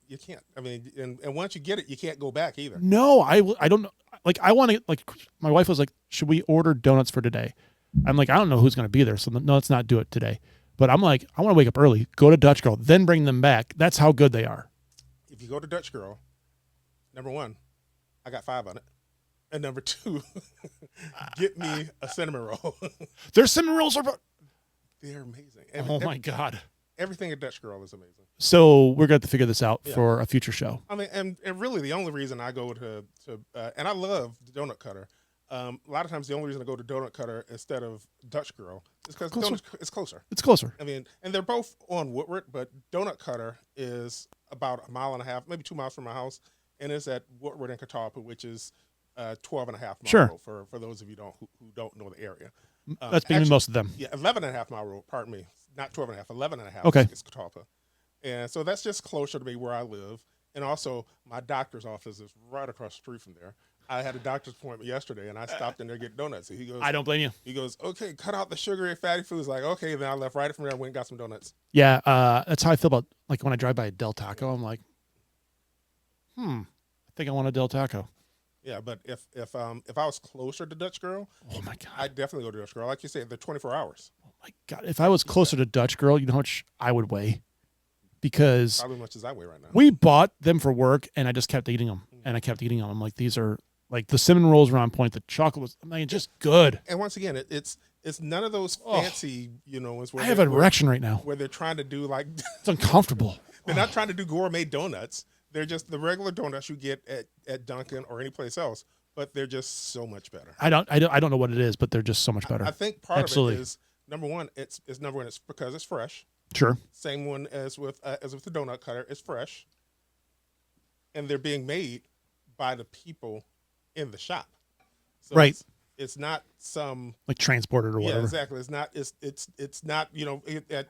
You can't. I mean, and once you get it, you can't go back either. No, I don't know. Like, I want to, like, my wife was like, should we order donuts for today? I'm like, I don't know who's going to be there. So no, let's not do it today. But I'm like, I want to wake up early, go to Dutch Girl, then bring them back. That's how good they are. If you go to Dutch Girl, number one, I got 5 on it. And number 2, get me a cinnamon roll. Their cinnamon rolls are, they're amazing. oh my God. Everything at Dutch Girl is amazing. So we're going to figure this out for a future show. I mean, and really the only reason I go to and I love the Donut Cutter. A lot of times the only reason I go to Donut Cutter instead of Dutch Girl is because it's closer. It's closer. I mean, and they're both on Woodward, but Donut Cutter is about 1.5 miles, maybe 2 miles from my house, and it's at Woodward and Catawba, which is 12.5 miles Sure. for those of you who don't know the area. That's being most of them. Yeah, 11.5 mile road. Pardon me, not 12.5, 11.5. Okay, it's Catawba, and so that's just closer to me where I live, and also my doctor's office is right across the street from there. I had a doctor's appointment yesterday, and I stopped in there to get donuts. And he goes, I don't blame you. He goes, okay, cut out the sugary, fatty foods. Like, okay, then I left right from there and went and got some donuts. Yeah, that's how I feel about, like, when I drive by a Del Taco, I'm like, I think I want a Del Taco. Yeah, but if I was closer to Dutch Girl, oh my God, I'd definitely go to Dutch Girl. Like you said, they're 24 hours. Oh my God, if I was closer to Dutch Girl, you know how much I would weigh? Because probably as much as I weigh right now. We bought them for work, and I just kept eating them, and I kept eating them. I'm like, these are, like, the cinnamon rolls were on point. The chocolate was, I mean, just good. And once again, it's none of those fancy, you know. I have an erection right now. Where they're trying to do like it's uncomfortable. They're not trying to do gourmet donuts. They're just the regular donuts you get at Dunkin' or any place else, but they're just so much better. I don't know what it is, but they're just so much better. I think part of it is number one. It's because it's fresh. Sure. Same one as with the Donut Cutter. It's fresh, and they're being made by the people in the shop. So right. It's not some like transported or whatever. Yeah, exactly. It's not at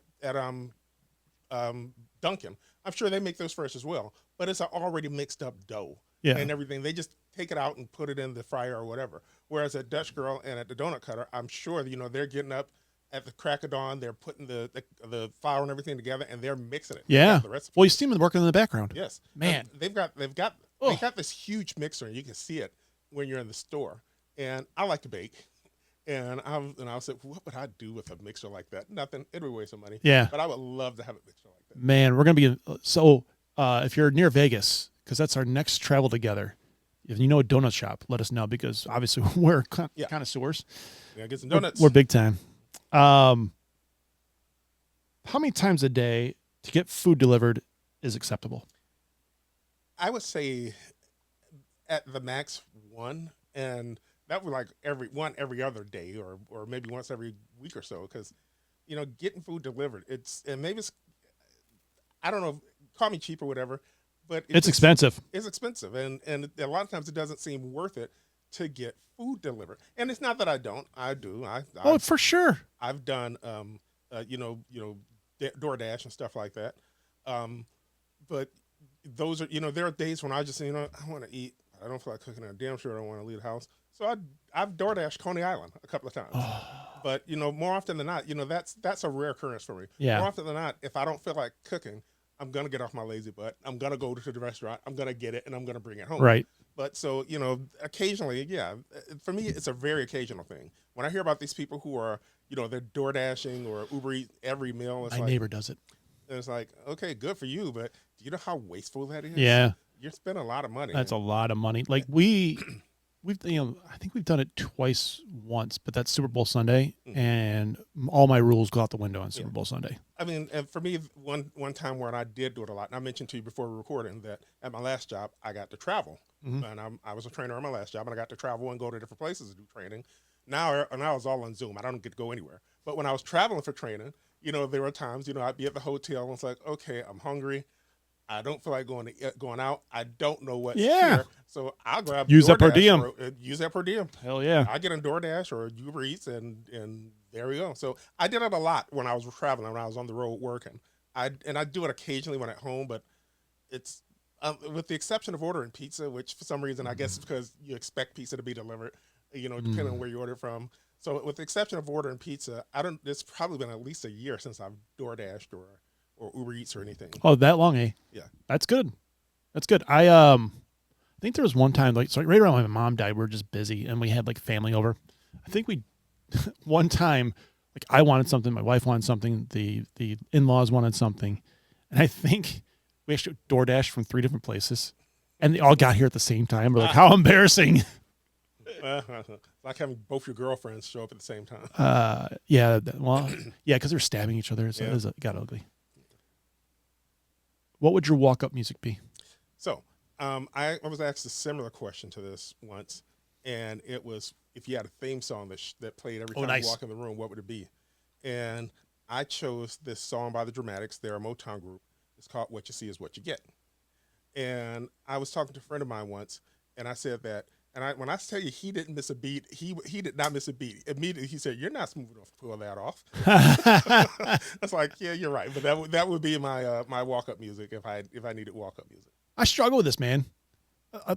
Dunkin'. I'm sure they make those fresh as well, but it's an already mixed up dough and everything. They just take it out and put it in the fryer or whatever. Whereas at Dutch Girl and at the Donut Cutter, I'm sure they're getting up at the crack of dawn. They're putting the flour and everything together, and they're mixing it. Yeah. The recipe. Well, you see them working in the background. Yes. Man, and they've got this huge mixer, and you can see it when you're in the store. And I like to bake. And I was like, what would I do with a mixer like that? Nothing. It would waste some money. Yeah. But I would love to have a mixer like that. Man, we're gonna be if you're near Vegas, because that's our next travel together. If you know a donut shop, let us know, because obviously we're connoisseurs. Yeah, get some donuts. We're big time. How many times a day to get food delivered is acceptable? I would say at the max 1, and that would like every other day, or maybe once every week or so, because getting food delivered, I don't know, call me cheap or whatever, but it's expensive. It's expensive, and a lot of times it doesn't seem worth it to get food delivered. And it's not that I don't, I do. For sure. I've done DoorDash and stuff like that. But those are, there are days when I just say, I want to eat. I don't feel like cooking. I'm damn sure I don't want to leave the house. So I've DoorDashed Coney Island a couple of times. But, more often than not, that's a rare occurrence for me. Yeah. More often than not, if I don't feel like cooking, I'm going to get off my lazy butt. I'm going to go to the restaurant. I'm going to get it, and I'm going to bring it home. Right. But so, occasionally, yeah, for me, it's a very occasional thing. When I hear about these people who are, they're door dashing or Uber Eats every meal. It's My neighbor does it. And it's like, okay, good for you, but do you know how wasteful that is? Yeah. You're spending a lot of money. That's a lot of money. Like we've I think we've done it once, but that's Super Bowl Sunday, and all my rules go out the window on Super Bowl Sunday. I mean, and for me, one time where I did do it a lot, and I mentioned to you before we were recording that at my last job, I got to travel. And I was a trainer on my last job, and I got to travel and go to different places to do training. Now I was all on Zoom. I don't get to go anywhere. But when I was traveling for training, there were times, I'd be at the hotel and it's like, okay, I'm hungry. I don't feel like going out. I don't know what's Yeah. here, so I'll grab Use that per DoorDash diem. use that per diem. Hell yeah. I get on DoorDash or Uber Eats, and there we go. So I did it a lot when I was traveling, when I was on the road working. I do it occasionally when at home, but it's with the exception of ordering pizza, which for some reason I guess it's because you expect pizza to be delivered, depending on where you order from. So with the exception of ordering pizza, it's probably been at least a year since I've DoorDashed or Uber Eats or anything. Oh, that long, eh? Yeah. That's good. That's good. I think there was one time, like, so right around when my mom died, we were just busy and we had like family over. I think we, one time, like I wanted something, my wife wanted something, the in-laws wanted something. And I think we actually DoorDashed from 3 different places and they all got here at the same time. We're like, how embarrassing. Like having both your girlfriends show up at the same time. Yeah. Well, yeah, because they're stabbing each other. So it got ugly. What would your walk-up music be? So, I was asked a similar question to this once, and it was if you had a theme song that played every time you walk in the room, what would it be? And I chose this song by the Dramatics. They're a Motown group. It's called "What You See Is What You Get." And I was talking to a friend of mine once, and I said that. And when I tell you he didn't miss a beat, he did not miss a beat. Immediately he said, "You're not smooth enough to pull that off." I was like, "Yeah, you're right." But that would be my my walk up music if I needed walk up music. I struggle with this, man.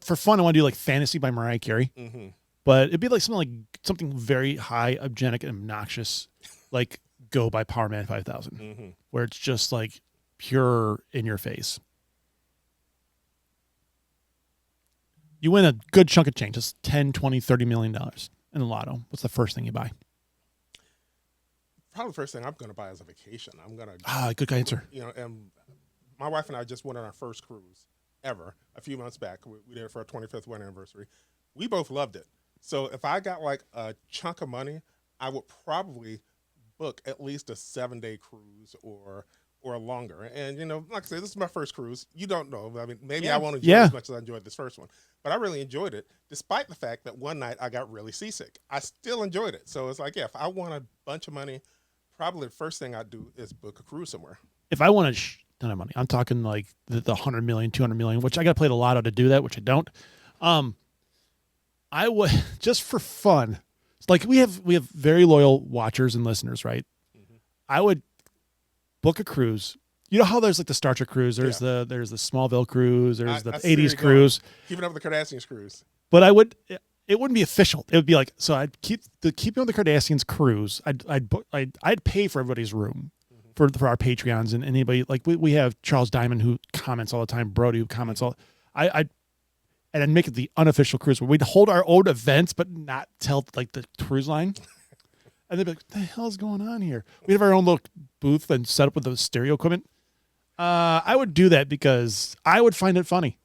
For fun, I want to do like "Fantasy" by Mariah Carey, Mm-hmm. but it'd be like something very high, obgenic, and obnoxious, like "Go" by Power Man 5000, Mm-hmm. where it's just like pure in your face. You win a good chunk of change. It's $10, $20, $30 million in the lotto. What's the first thing you buy? Probably the first thing I'm going to buy is a vacation. I'm going to Good answer. And my wife and I just went on our first cruise ever a few months back. We did it for our 25th wedding anniversary. We both loved it. So if I got like a chunk of money, I would probably book at least a 7-day cruise or longer. And like I said, this is my first cruise. You don't know. I mean, maybe I won't enjoy it as much as I enjoyed this first one, but I really enjoyed it, despite the fact that one night I got really seasick. I still enjoyed it. So it's like, yeah, if I want a bunch of money, probably the first thing I'd do is book a cruise somewhere. If I want a ton of money, I'm talking like the 100 million, 200 million, which I got to play the lotto to do that, which I don't. I would, just for fun. It's like we have very loyal watchers and listeners, right? Mm-hmm. I would book a cruise. You know how there's like the Star Trek cruise, there's the Smallville cruise, there's the 80s cruise. Keeping Up with the Kardashians cruise. But it wouldn't be official. It would be like, so I'd keep the Keeping Up with the Kardashians cruise. I'd pay for everybody's room for our Patreons and anybody. Like we have Charles Diamond who comments all the time, Brody who comments all. And I'd make it the unofficial cruise where we'd hold our own events, but not tell like the cruise line. And they'd be like, what the hell is going on here? We have our own little booth and set up with the stereo equipment. I would do that because I would find it funny.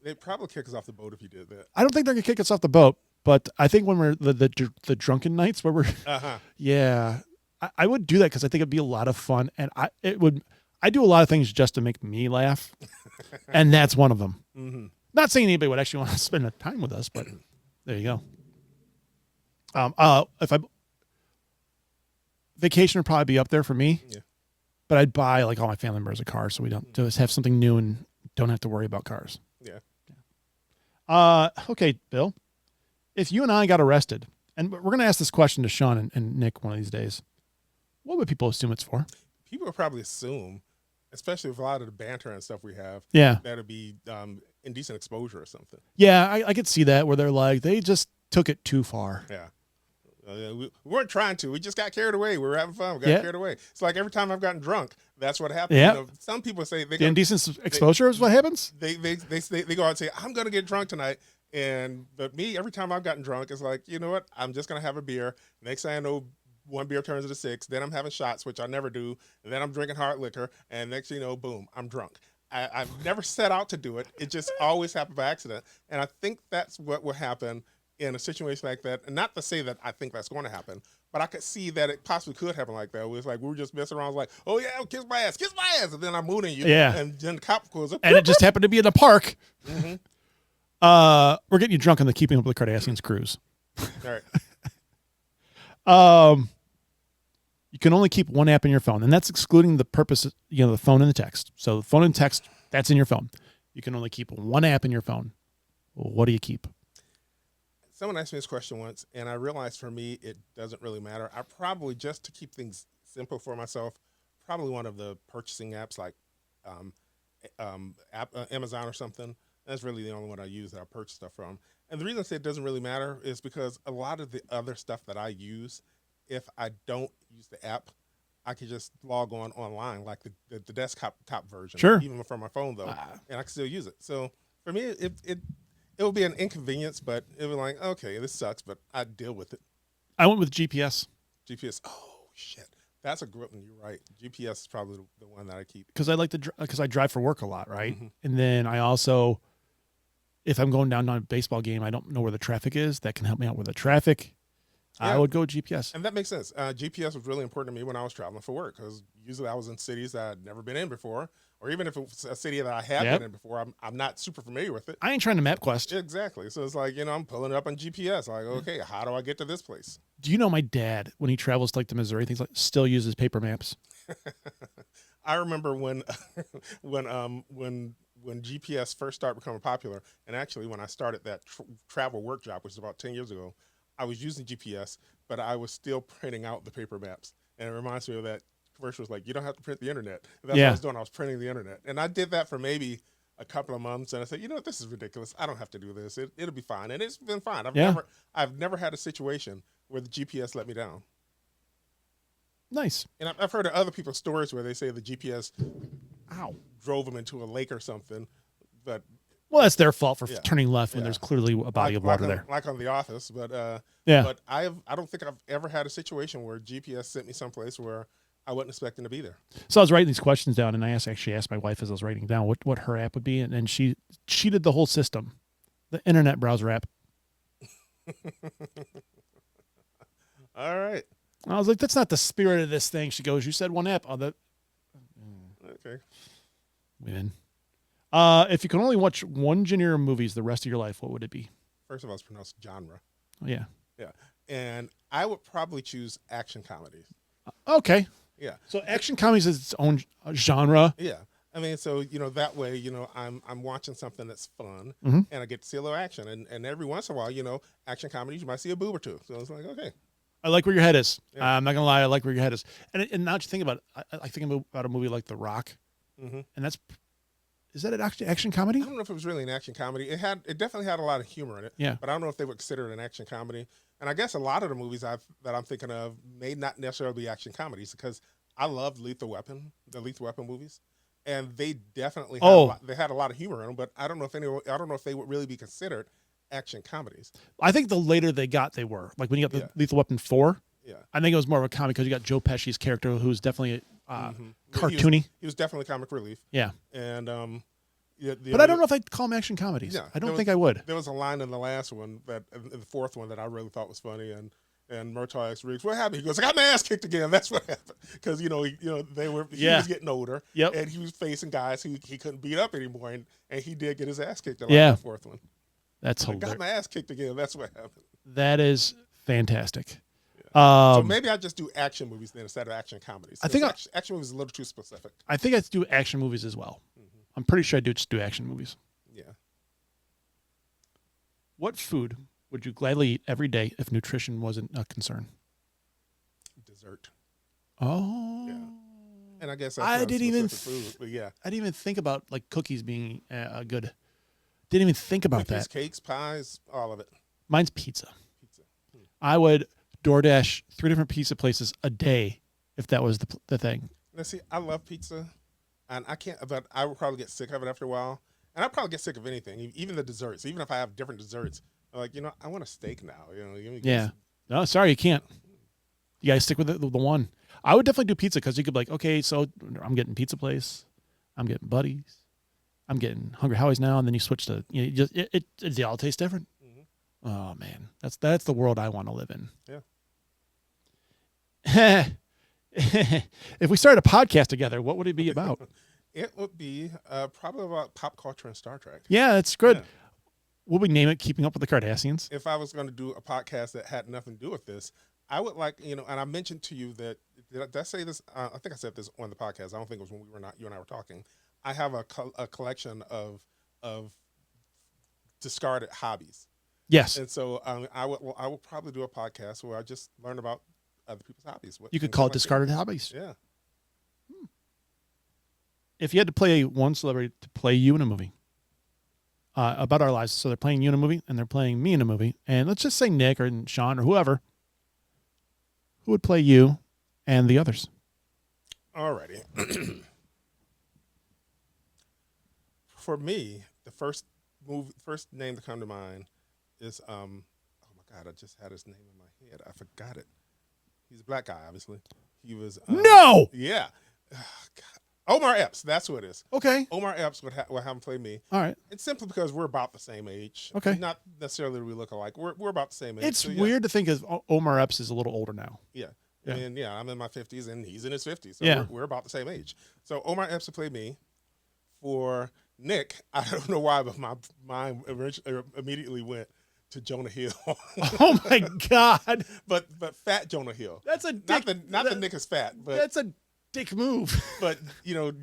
They'd probably kick us off the boat if you did that. I don't think they're going to kick us off the boat, but I think when we're the drunken nights where we're, yeah, I would do that because I think it'd be a lot of fun. And I do a lot of things just to make me laugh. And that's one of them. Mm-hmm. Not saying anybody would actually want to spend time with us, but there you go. Vacation would probably be up there for me, but I'd buy like all my family members a car so we don't just have something new and don't have to worry about cars. Yeah. Okay, Bill, if you and I got arrested, and we're going to ask this question to Sean and Nick one of these days, what would people assume it's for? People would probably assume, especially with a lot of the banter and stuff we have, that it'd be indecent exposure or something. Yeah, I could see that where they're like, they just took it too far. Yeah. We weren't trying to. We just got carried away. We were having fun. We got carried away. It's like every time I've gotten drunk, that's what happens. Yeah. Some people say the indecent exposure is what happens. They go out and say, I'm going to get drunk tonight. But me, every time I've gotten drunk, it's like, you know what? I'm just going to have a beer. Next thing I know, one beer turns into 6. Then I'm having shots, which I never do. And then I'm drinking hard liquor. And next thing you know, boom, I'm drunk. I've never set out to do it. It just always happened by accident. And I think that's what will happen in a situation like that. And not to say that I think that's going to happen, but I could see that it possibly could happen like that. It was like we were just messing around. I was like, oh, yeah, kiss my ass. And then I'm mooning you. Yeah. And then the cop goes up. And it just happened to be in a park. Mm-hmm. We're getting you drunk on the Keeping Up with the Kardashians cruise. All right. You can only keep one app in your phone, and that's excluding the purpose, the phone and the text. So the phone and text, that's in your phone. You can only keep one app in your phone. What do you keep? Someone asked me this question once, and I realized for me it doesn't really matter. I probably, just to keep things simple for myself, probably one of the purchasing apps like Amazon or something. That's really the only one I use that I purchase stuff from. And the reason I say it doesn't really matter is because a lot of the other stuff that I use, if I don't use the app, I could just log on online, like the desktop top version, Sure. even from my phone though, and I can still use it. So for me, it will be an inconvenience, but it was like, okay, this sucks, but I deal with it. I went with GPS. GPS. Oh shit, that's a good one. You're right. GPS is probably the one that I keep because I drive for work a lot, right? Mm-hmm. And then I also, if I'm going down to a baseball game, I don't know where the traffic is. That can help me out with the traffic. Yeah. I would go GPS. And that makes sense. GPS was really important to me when I was traveling for work, because usually I was in cities that I'd never been in before, or even if it was a city that I had been in before, I'm not super familiar with it. I ain't trying to map quest. Exactly. So it's like, I'm pulling it up on GPS. Like, okay, how do I get to this place? Do you know my dad, when he travels to the Missouri, things still uses paper maps? I remember when when GPS first started becoming popular, and actually when I started that travel work job, which was about 10 years ago, I was using GPS, but I was still printing out the paper maps. And it reminds me of that commercial. Was like, you don't have to print the internet. And that's what I was doing. I was printing the internet. And I did that for maybe a couple of months. And I said, what, this is ridiculous. I don't have to do this. It'll be fine. And it's been fine. I've never had a situation where the GPS let me down. Nice. And I've heard of other people's stories where they say the GPS drove them into a lake or something. But well, that's their fault for turning left when there's clearly a body of water there. Like on The Office, but But I don't think I've ever had a situation where GPS sent me someplace where I wasn't expecting to be there. So I was writing these questions down, and I actually asked my wife as I was writing down what her app would be, and she did the whole system, the internet browser app. All right. I was like, that's not the spirit of this thing. She goes, you said one app. Okay. Win. If you can only watch one genre of movies the rest of your life, what would it be? First of all, it's pronounced genre. Oh, yeah. Yeah. And I would probably choose action comedies. Okay. Yeah. So action comedies is its own genre. Yeah. I mean, so, that way, I'm watching something that's fun, Mm-hmm. and I get to see a little action. And every once in a while, action comedies, you might see a boob or two. So it's like, okay. I like where your head is. Yeah. I'm not going to lie. I like where your head is. And now that you think about it, I think about a movie like The Rock. Mm-hmm. And is that an action comedy? I don't know if it was really an action comedy. It definitely had a lot of humor in it. Yeah. But I don't know if they would consider it an action comedy. And I guess a lot of the movies that I'm thinking of may not necessarily be action comedies, because I loved the Lethal Weapon movies, and they definitely had a lot of humor in them. But I don't know if they would really be considered action comedies. I think the later they got, they were. Like when you got the Lethal Weapon 4, I think it was more of a comedy because you got Joe Pesci's character, who's definitely cartoony. He was definitely comic relief. Yeah. And but I don't know if I'd call them action comedies. Yeah, I don't think I would. There was a line in the last one, the fourth one, that I really thought was funny, and Murtaugh asked Riggs, "What happened?" He goes, "I got my ass kicked again." That's what happened, because he was getting older, and he was facing guys who he couldn't beat up anymore, and he did get his ass kicked in the fourth one. That's hilarious. I got my ass kicked again. That's what happened. That is fantastic. So maybe I just do action movies then instead of action comedies. I think action movies is a little too specific. I think I'd do action movies as well. Mm-hmm. I'm pretty sure I just do action movies. Yeah. What food would you gladly eat every day if nutrition wasn't a concern? Dessert. Oh. Yeah. And I guess that's I didn't even food, but yeah. I didn't even think about like cookies being good. Didn't even think about cookies, that. Cakes, pies, all of it. Mine's pizza. I would DoorDash 3 different pizza places a day if that was the thing. Now, see, I love pizza, and I can't. But I would probably get sick of it after a while, and I'd probably get sick of anything, even the desserts. Even if I have different desserts, I'm like, I want a steak now. Yeah. No, sorry, you can't. You guys stick with the one. I would definitely do pizza because you could be like, okay, so I'm getting pizza place, I'm getting Buddies, I'm getting Hungry Howie's now, and then you switch to they all taste different. Oh man, that's the world I want to live in. Yeah. If we started a podcast together, what would it be about? It would be probably about pop culture and Star Trek. Yeah, that's good. Yeah. Would we name it Keeping Up with the Kardashians? If I was going to do a podcast that had nothing to do with this, I would like, and I mentioned to you that did I say this? I think I said this on the podcast. I don't think it was when we were not you and I were talking. I have a collection of discarded hobbies, Yes. and so I will probably do a podcast where I just learn about other people's hobbies. You could call it discarded hobbies. Yeah. If you had to play one celebrity to play you in a movie about our lives, so they're playing you in a movie and they're playing me in a movie, and let's just say Nick or Sean or whoever, who would play you and the others? Alrighty. For me, the first name to come to mind is oh my God, I just had his name in my head. I forgot it. He's a black guy, obviously. He was No. Yeah. God. Omar Epps, that's who it is. Okay. Omar Epps would have him play me. All right. It's simply because we're about the same age. Okay. Not necessarily that we look alike. We're about the same age. It's so, yeah. weird to think of Omar Epps is a little older now. Yeah. Yeah. And I'm in my 50s and he's in his 50s. So Yeah. we're about the same age. So Omar Epps would play me. For Nick, I don't know why, but my mind immediately went to Jonah Hill. Oh my God. but fat Jonah Hill. That's a dick. Not that Nick is fat, but That's a dick move. but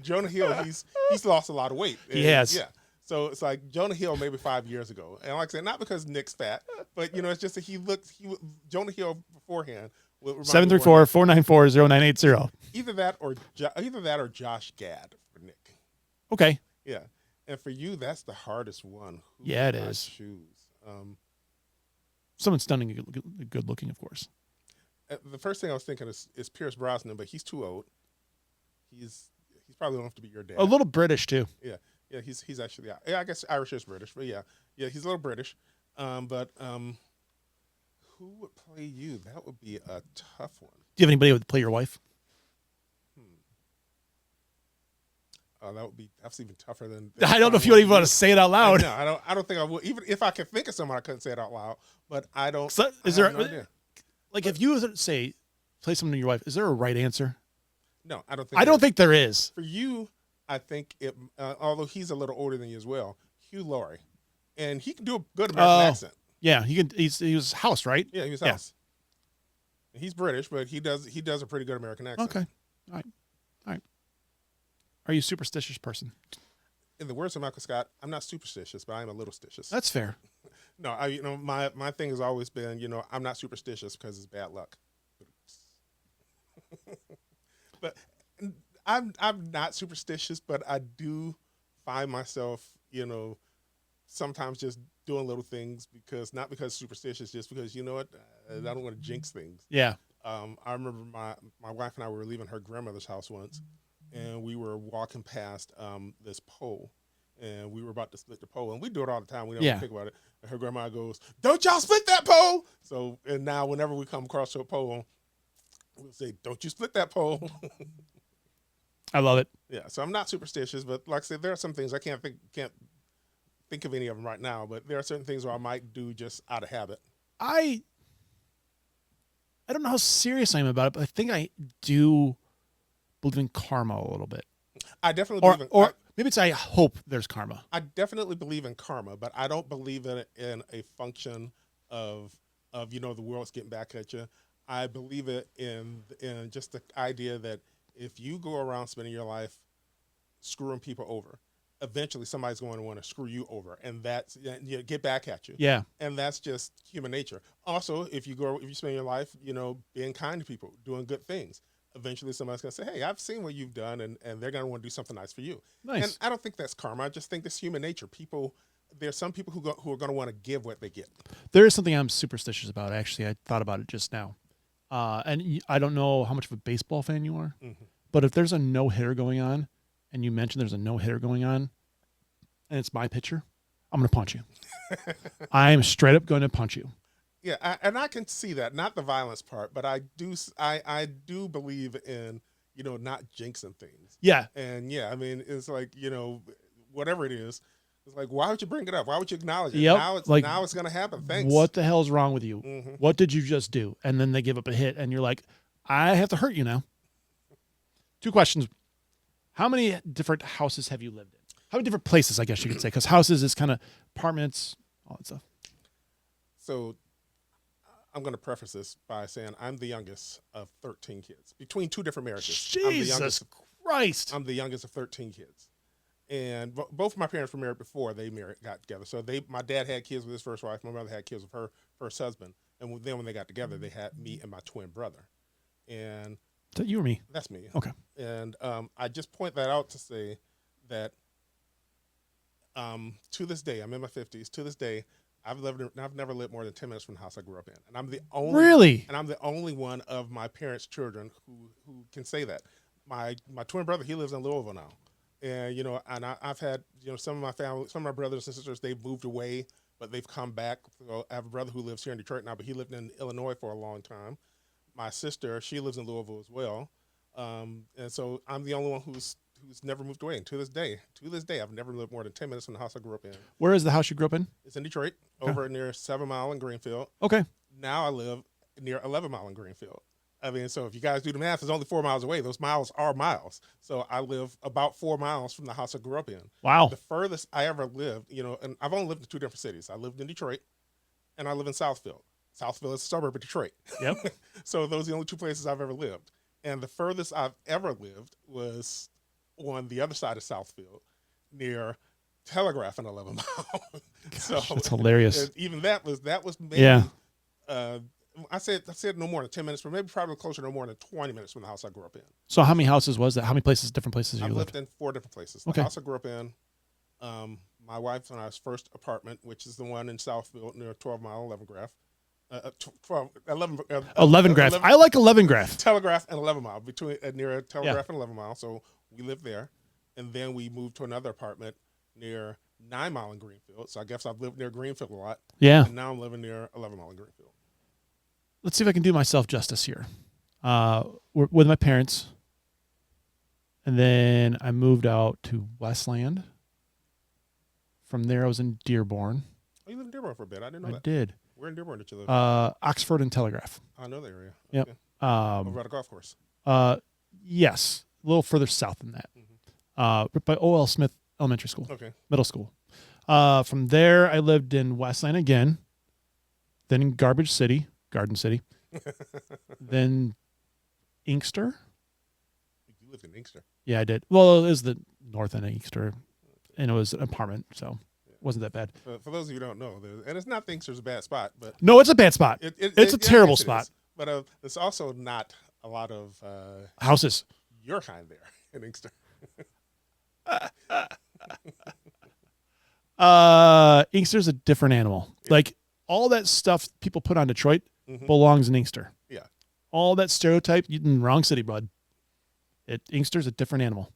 Jonah Hill, he's lost a lot of weight. He has. Yeah. So it's like Jonah Hill maybe 5 years ago, and like I said, not because Nick's fat, but it's just that Jonah Hill beforehand. 734-494-0980. Either that or Josh Gad for Nick. Okay. Yeah, and for you, that's the hardest one. Who Yeah, it do I is. Choose. Someone stunning and good looking, of course. The first thing I was thinking is Pierce Brosnan, but he's too old. He's probably old enough to be your dad. A little British too. Yeah. He's actually I guess Irish is British, but yeah, he's a little British. But who would play you? That would be a tough one. Do you have anybody who would play your wife? That's even tougher than I don't know if you even want to say it out loud. No, I don't think I would. Even if I could think of someone, I couldn't say it out loud. But I don't. So, is there no idea. Like if you say play someone to your wife, is there a right answer? No, I don't think. I don't think there is. For you, I think it. Although he's a little older than you as well, Hugh Laurie, and he can do a good American accent. Yeah, he can. He was House, right? Yeah, he was House. And he's British, but he does a pretty good American accent. Okay, all right. Are you a superstitious person? In the words of Michael Scott, I'm not superstitious, but I am a little stitious. That's fair. No, my thing has always been, I'm not superstitious because it's bad luck. But I'm not superstitious, but I do find myself, sometimes just doing little things not because superstitious, just because I don't want to jinx things. Yeah. I remember my wife and I were leaving her grandmother's house once, and we were walking past this pole, and we were about to split the pole, and we do it all the time. We don't think about it. And her grandma goes, "Don't y'all split that pole!" So, and now whenever we come across a pole, we'll say, "Don't you split that pole!" I love it. Yeah. So I'm not superstitious, but like I said, there are some things I can't think of any of them right now. But there are certain things where I might do just out of habit. I don't know how serious I am about it, but I think I do believe in karma a little bit. I definitely believe in maybe it's I hope there's karma. I definitely believe in karma, but I don't believe in it in a function of the world's getting back at you. I believe it in just the idea that if you go around spending your life screwing people over, eventually somebody's going to want to screw you over, and that's get back at you. Yeah, and that's just human nature. Also, if you spend your life, being kind to people, doing good things, eventually somebody's going to say, "Hey, I've seen what you've done," and they're going to want to do something nice for you. Nice. And I don't think that's karma. I just think it's human nature. There's some people who are going to want to give what they get. There is something I'm superstitious about. Actually, I thought about it just now, and I don't know how much of a baseball fan you are, but if there's a no-hitter going on, and you mentioned there's a no-hitter going on, and it's my pitcher, I'm going to punch you. I am straight up going to punch you. Yeah, and I can see that, not the violence part, but I do believe in, not jinxing things. Yeah. And yeah, I mean, it's like, whatever it is, it's like, why would you bring it up? Why would you acknowledge it? Yep. Now it's going to happen. Thanks. What the hell's wrong with you? Mm-hmm. What did you just do? And then they give up a hit, and you're like, I have to hurt you now. 2 questions. How many different houses have you lived in? How many different places, I guess you could say, because houses is kind of apartments, all that stuff. So I'm going to preface this by saying I'm the youngest of 13 kids between two different marriages. Jesus Christ. I'm the youngest of 13 kids. And both of my parents were married before they got together. So my dad had kids with his first wife. My mother had kids with her first husband. And then when they got together, they had me and my twin brother. And Is that you or me? that's me. Okay. And I just point that out to say that to this day, I'm in my 50s. To this day, I've never lived more than 10 minutes from the house I grew up in, and I'm the only one of my parents' children who can say that. My twin brother, he lives in Louisville now, and and I've had some of my family, some of my brothers and sisters, they've moved away, but they've come back. So I have a brother who lives here in Detroit now, but he lived in Illinois for a long time. My sister, she lives in Louisville as well, and so I'm the only one who's never moved away. And to this day, I've never lived more than 10 minutes from the house I grew up in. Where is the house you grew up in? It's in Detroit, over near 7 Mile in Greenfield. Okay. Now I live near 11 Mile in Greenfield. I mean, so if you guys do the math, it's only 4 miles away. Those miles are miles. So I live about 4 miles from the house I grew up in. Wow. The furthest I ever lived, and I've only lived in 2 different cities. I lived in Detroit, and I live in Southfield. Southfield is a suburb of Detroit. Yep. So those are the only 2 places I've ever lived. And the furthest I've ever lived was on the other side of Southfield, near Telegraph and 11 Mile. So that's hilarious. Even that was maybe. Yeah. I said no more than 10 minutes, but maybe probably closer to no more than 20 minutes from the house I grew up in. So how many houses was that? How many different places you I lived? lived in 4 different places. Okay. The house I grew up in, my wife and I's first apartment, which is the one in Southfield near 12 Mile, 11 Graph. 11 Graph. I like 11 Graph. Telegraph and 11 Mile, between near Telegraph and 11 Mile. So we lived there, and then we moved to another apartment near 9 Mile in Greenfield. So I guess I've lived near Greenfield a lot. Yeah. And now I'm living near 11 Mile in Greenfield. Let's see if I can do myself justice here. With my parents, and then I moved out to Westland. From there, I was in Dearborn. Oh, you lived in Dearborn for a bit. I didn't know that. I did. Where in Dearborn did you live? Oxford and Telegraph. I know the area. Yep. Okay. Over at a golf course. Yes, a little further south than that. By O.L. Smith Elementary School. Okay. Middle school. From there, I lived in Westland again. Then in Garden City. Then Inkster. You lived in Inkster. Yeah, I did. Well, it was the north end of Inkster, and it was an apartment, so it wasn't that bad. For those of you who don't know, and it's not Inkster's a bad spot, but no, it's a bad spot. It's a terrible spot. But it's also not a lot of houses. Your kind there in Inkster. Inkster's a different animal. Yeah. Like all that stuff people put on Detroit belongs in Inkster. Yeah. All that stereotype, you in the wrong city, bud. Inkster's a different animal.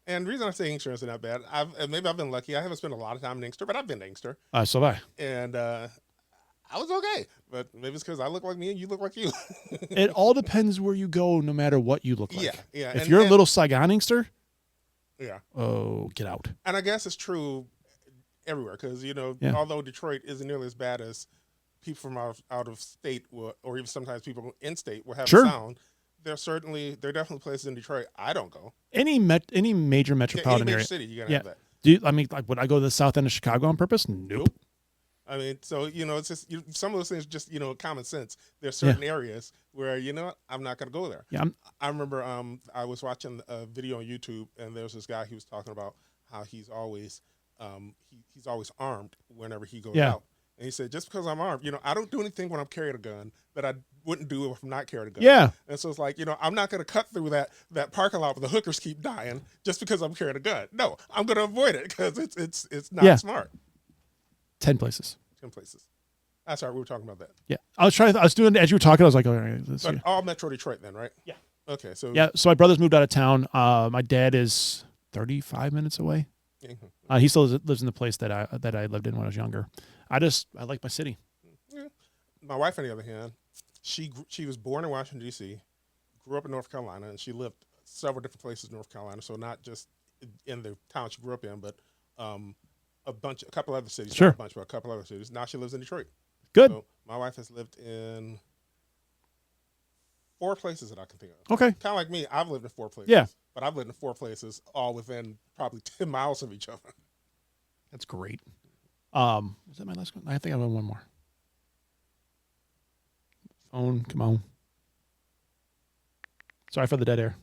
And the reason I say Inkster isn't that bad, maybe I've been lucky. I haven't spent a lot of time in Inkster, but I've been to Inkster. So have I. And I was okay. But maybe it's because I look like me and you look like you. It all depends where you go, no matter what you look like. Yeah, yeah. If you're a little Saigon Inkster, yeah. Oh, get out. And I guess it's true everywhere because, although Detroit isn't nearly as bad as people from out of state or even sometimes people in state will have a sound, there are definitely places in Detroit I don't go. Any major metropolitan any major area. city, you gotta have that. Would I go to the south end of Chicago on purpose? Nope. I mean, so it's just some of those things. Just common sense. There's certain areas where I'm not gonna go there. Yeah. I remember I was watching a video on YouTube, and there was this guy. He was talking about how he's always he's always armed whenever he goes out. And he said, just because I'm armed, I don't do anything when I'm carrying a gun that I wouldn't do if I'm not carrying a gun. Yeah. And so it's like, I'm not going to cut through that parking lot where the hookers keep dying just because I'm carrying a gun. No, I'm going to avoid it because it's not smart. 10 places. 10 places. That's right. We were talking about that. Yeah. I was doing, as you were talking, I was like, all right. But all Metro Detroit then, right? Yeah. Okay. So my brother's moved out of town. My dad is 35 minutes away. Mm-hmm. He still lives in the place that I lived in when I was younger. I like my city. Yeah. My wife, on the other hand, she was born in Washington, D.C., grew up in North Carolina, and she lived several different places in North Carolina. So not just in the town she grew up in, but a couple other cities. Sure. Not a bunch, but a couple other cities. Now she lives in Detroit. Good. So my wife has lived in 4 places that I can think of. Okay. Kind of like me, I've lived in 4 places. Yeah. But I've lived in 4 places, all within probably 10 miles of each other. That's great. Was that my last one? I think I have one more. Phone, come on. Sorry for the dead air.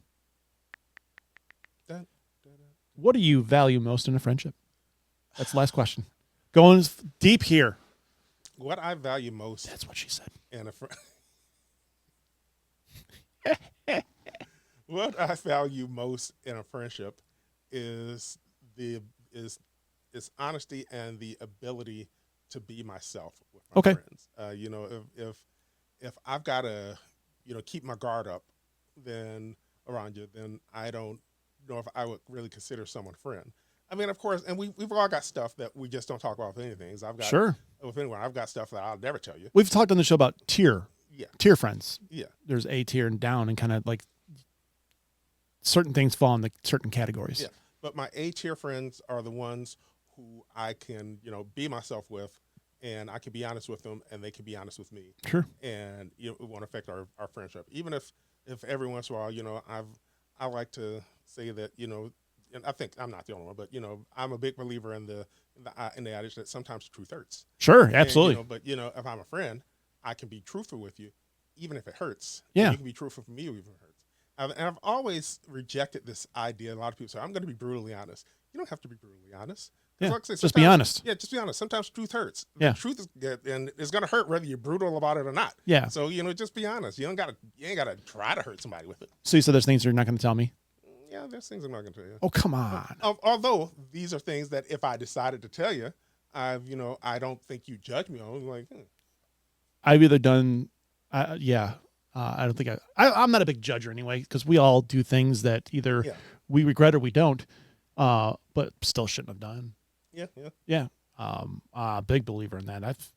What do you value most in a friendship? That's the last question. Going deep here. What I value most. That's what she said. In a what I value most in a friendship is honesty and the ability to be myself with my friends. You know, if I've got to, you know, keep my guard up, then around you, then I don't know if I would really consider someone a friend. I mean, of course, and we've all got stuff that we just don't talk about with anything. I've got with anyone. I've got stuff that I'll never tell you. We've talked on the show about tier friends. Yeah, there's A tier and down, and kind of like certain things fall in the certain categories. Yeah, but my A tier friends are the ones who I can, you know, be myself with, and I can be honest with them, and they can be honest with me. Sure. And you know, it won't affect our friendship. Even if every once in a while, you know, I like to say that, you know, and I think I'm not the only one, but you know, I'm a big believer in the adage that sometimes the truth hurts. Sure, absolutely. And, you know, but you know, if I'm a friend, I can be truthful with you, even if it hurts. Yeah, you can be truthful with me, even if it hurts. And I've always rejected this idea. A lot of people say, "I'm going to be brutally honest." You don't have to be brutally honest. Yeah, like I say, just be honest. Yeah, just be honest. Sometimes truth hurts. Yeah, the truth is, and it's going to hurt whether you're brutal about it or not. Yeah. So you know, just be honest. You ain't got to try to hurt somebody with it. So you said there's things you're not going to tell me. Yeah, there's things I'm not going to tell you. Oh, come on. Although these are things that if I decided to tell you, I don't think you judge me on. Like, I've either done, I don't think I'm not a big judger anyway, because we all do things that either we regret or we don't, but still shouldn't have done. Yeah. Big believer in that. I've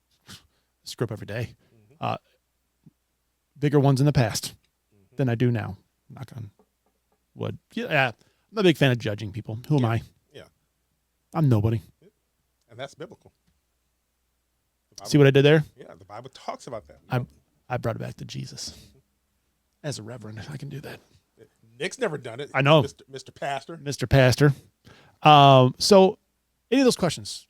screw up every day. Bigger ones in the past than I do now. Knock on wood. Yeah. I'm a big fan of judging people. Who am I? Yeah. I'm nobody. And that's biblical. See what I did there? Yeah, the Bible talks about that. I brought it back to Jesus. As a reverend, I can do that. Nick's never done it. I know. Mr. Pastor. Mr. Pastor. So any of those questions,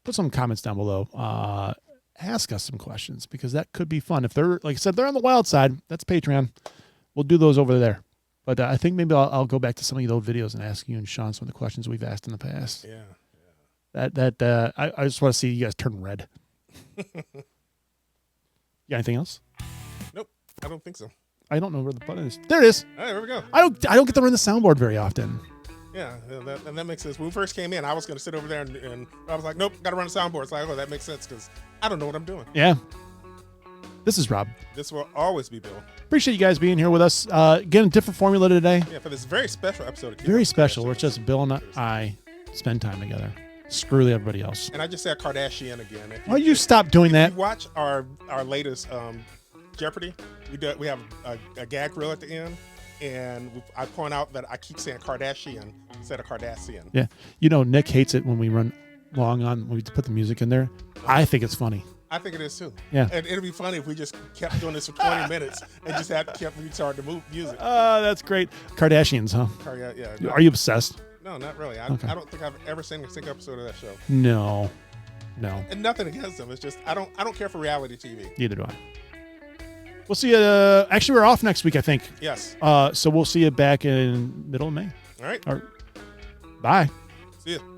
put some comments down below. Ask us some questions, because that could be fun. If they're, like I said, they're on the wild side, that's Patreon. We'll do those over there. But I think maybe I'll go back to some of the old videos and ask you and Sean some of the questions we've asked in the past. Yeah. I just want to see you guys turn red. You got anything else? Nope, I don't think so. I don't know where the button is. There it is. All right, there we go. I don't get to run the soundboard very often. Yeah, and that makes sense. When we first came in, I was going to sit over there and I was like, nope, got to run the soundboard. It's like, oh, that makes sense because I don't know what I'm doing. Yeah. This is Rob. This will always be Bill. Appreciate you guys being here with us. Again, a different formula today. Yeah, for this very special episode. Very special. Where it's just Bill and I spend time together. Screw everybody else. And I just said Kardashian again. Why you stop doing that? If you watch our latest Jeopardy, we have a gag reel at the end, and I point out that I keep saying Kardashian instead of Kardashian. Yeah. You know, Nick hates it when we run long on, when we put the music in there. I think it's funny. I think it is too. Yeah. And it'd be funny if we just kept doing this for 20 minutes and just kept restarting the music. That's great. Kardashians, huh? Yeah. No. Are you obsessed? No, not really. I don't think I've ever seen a single episode of that show. No. And nothing against them. It's just I don't care for reality TV. Neither do I. We'll see you. Actually, we're off next week, I think. Yes. So we'll see you back in middle of May. All right. Bye. See you.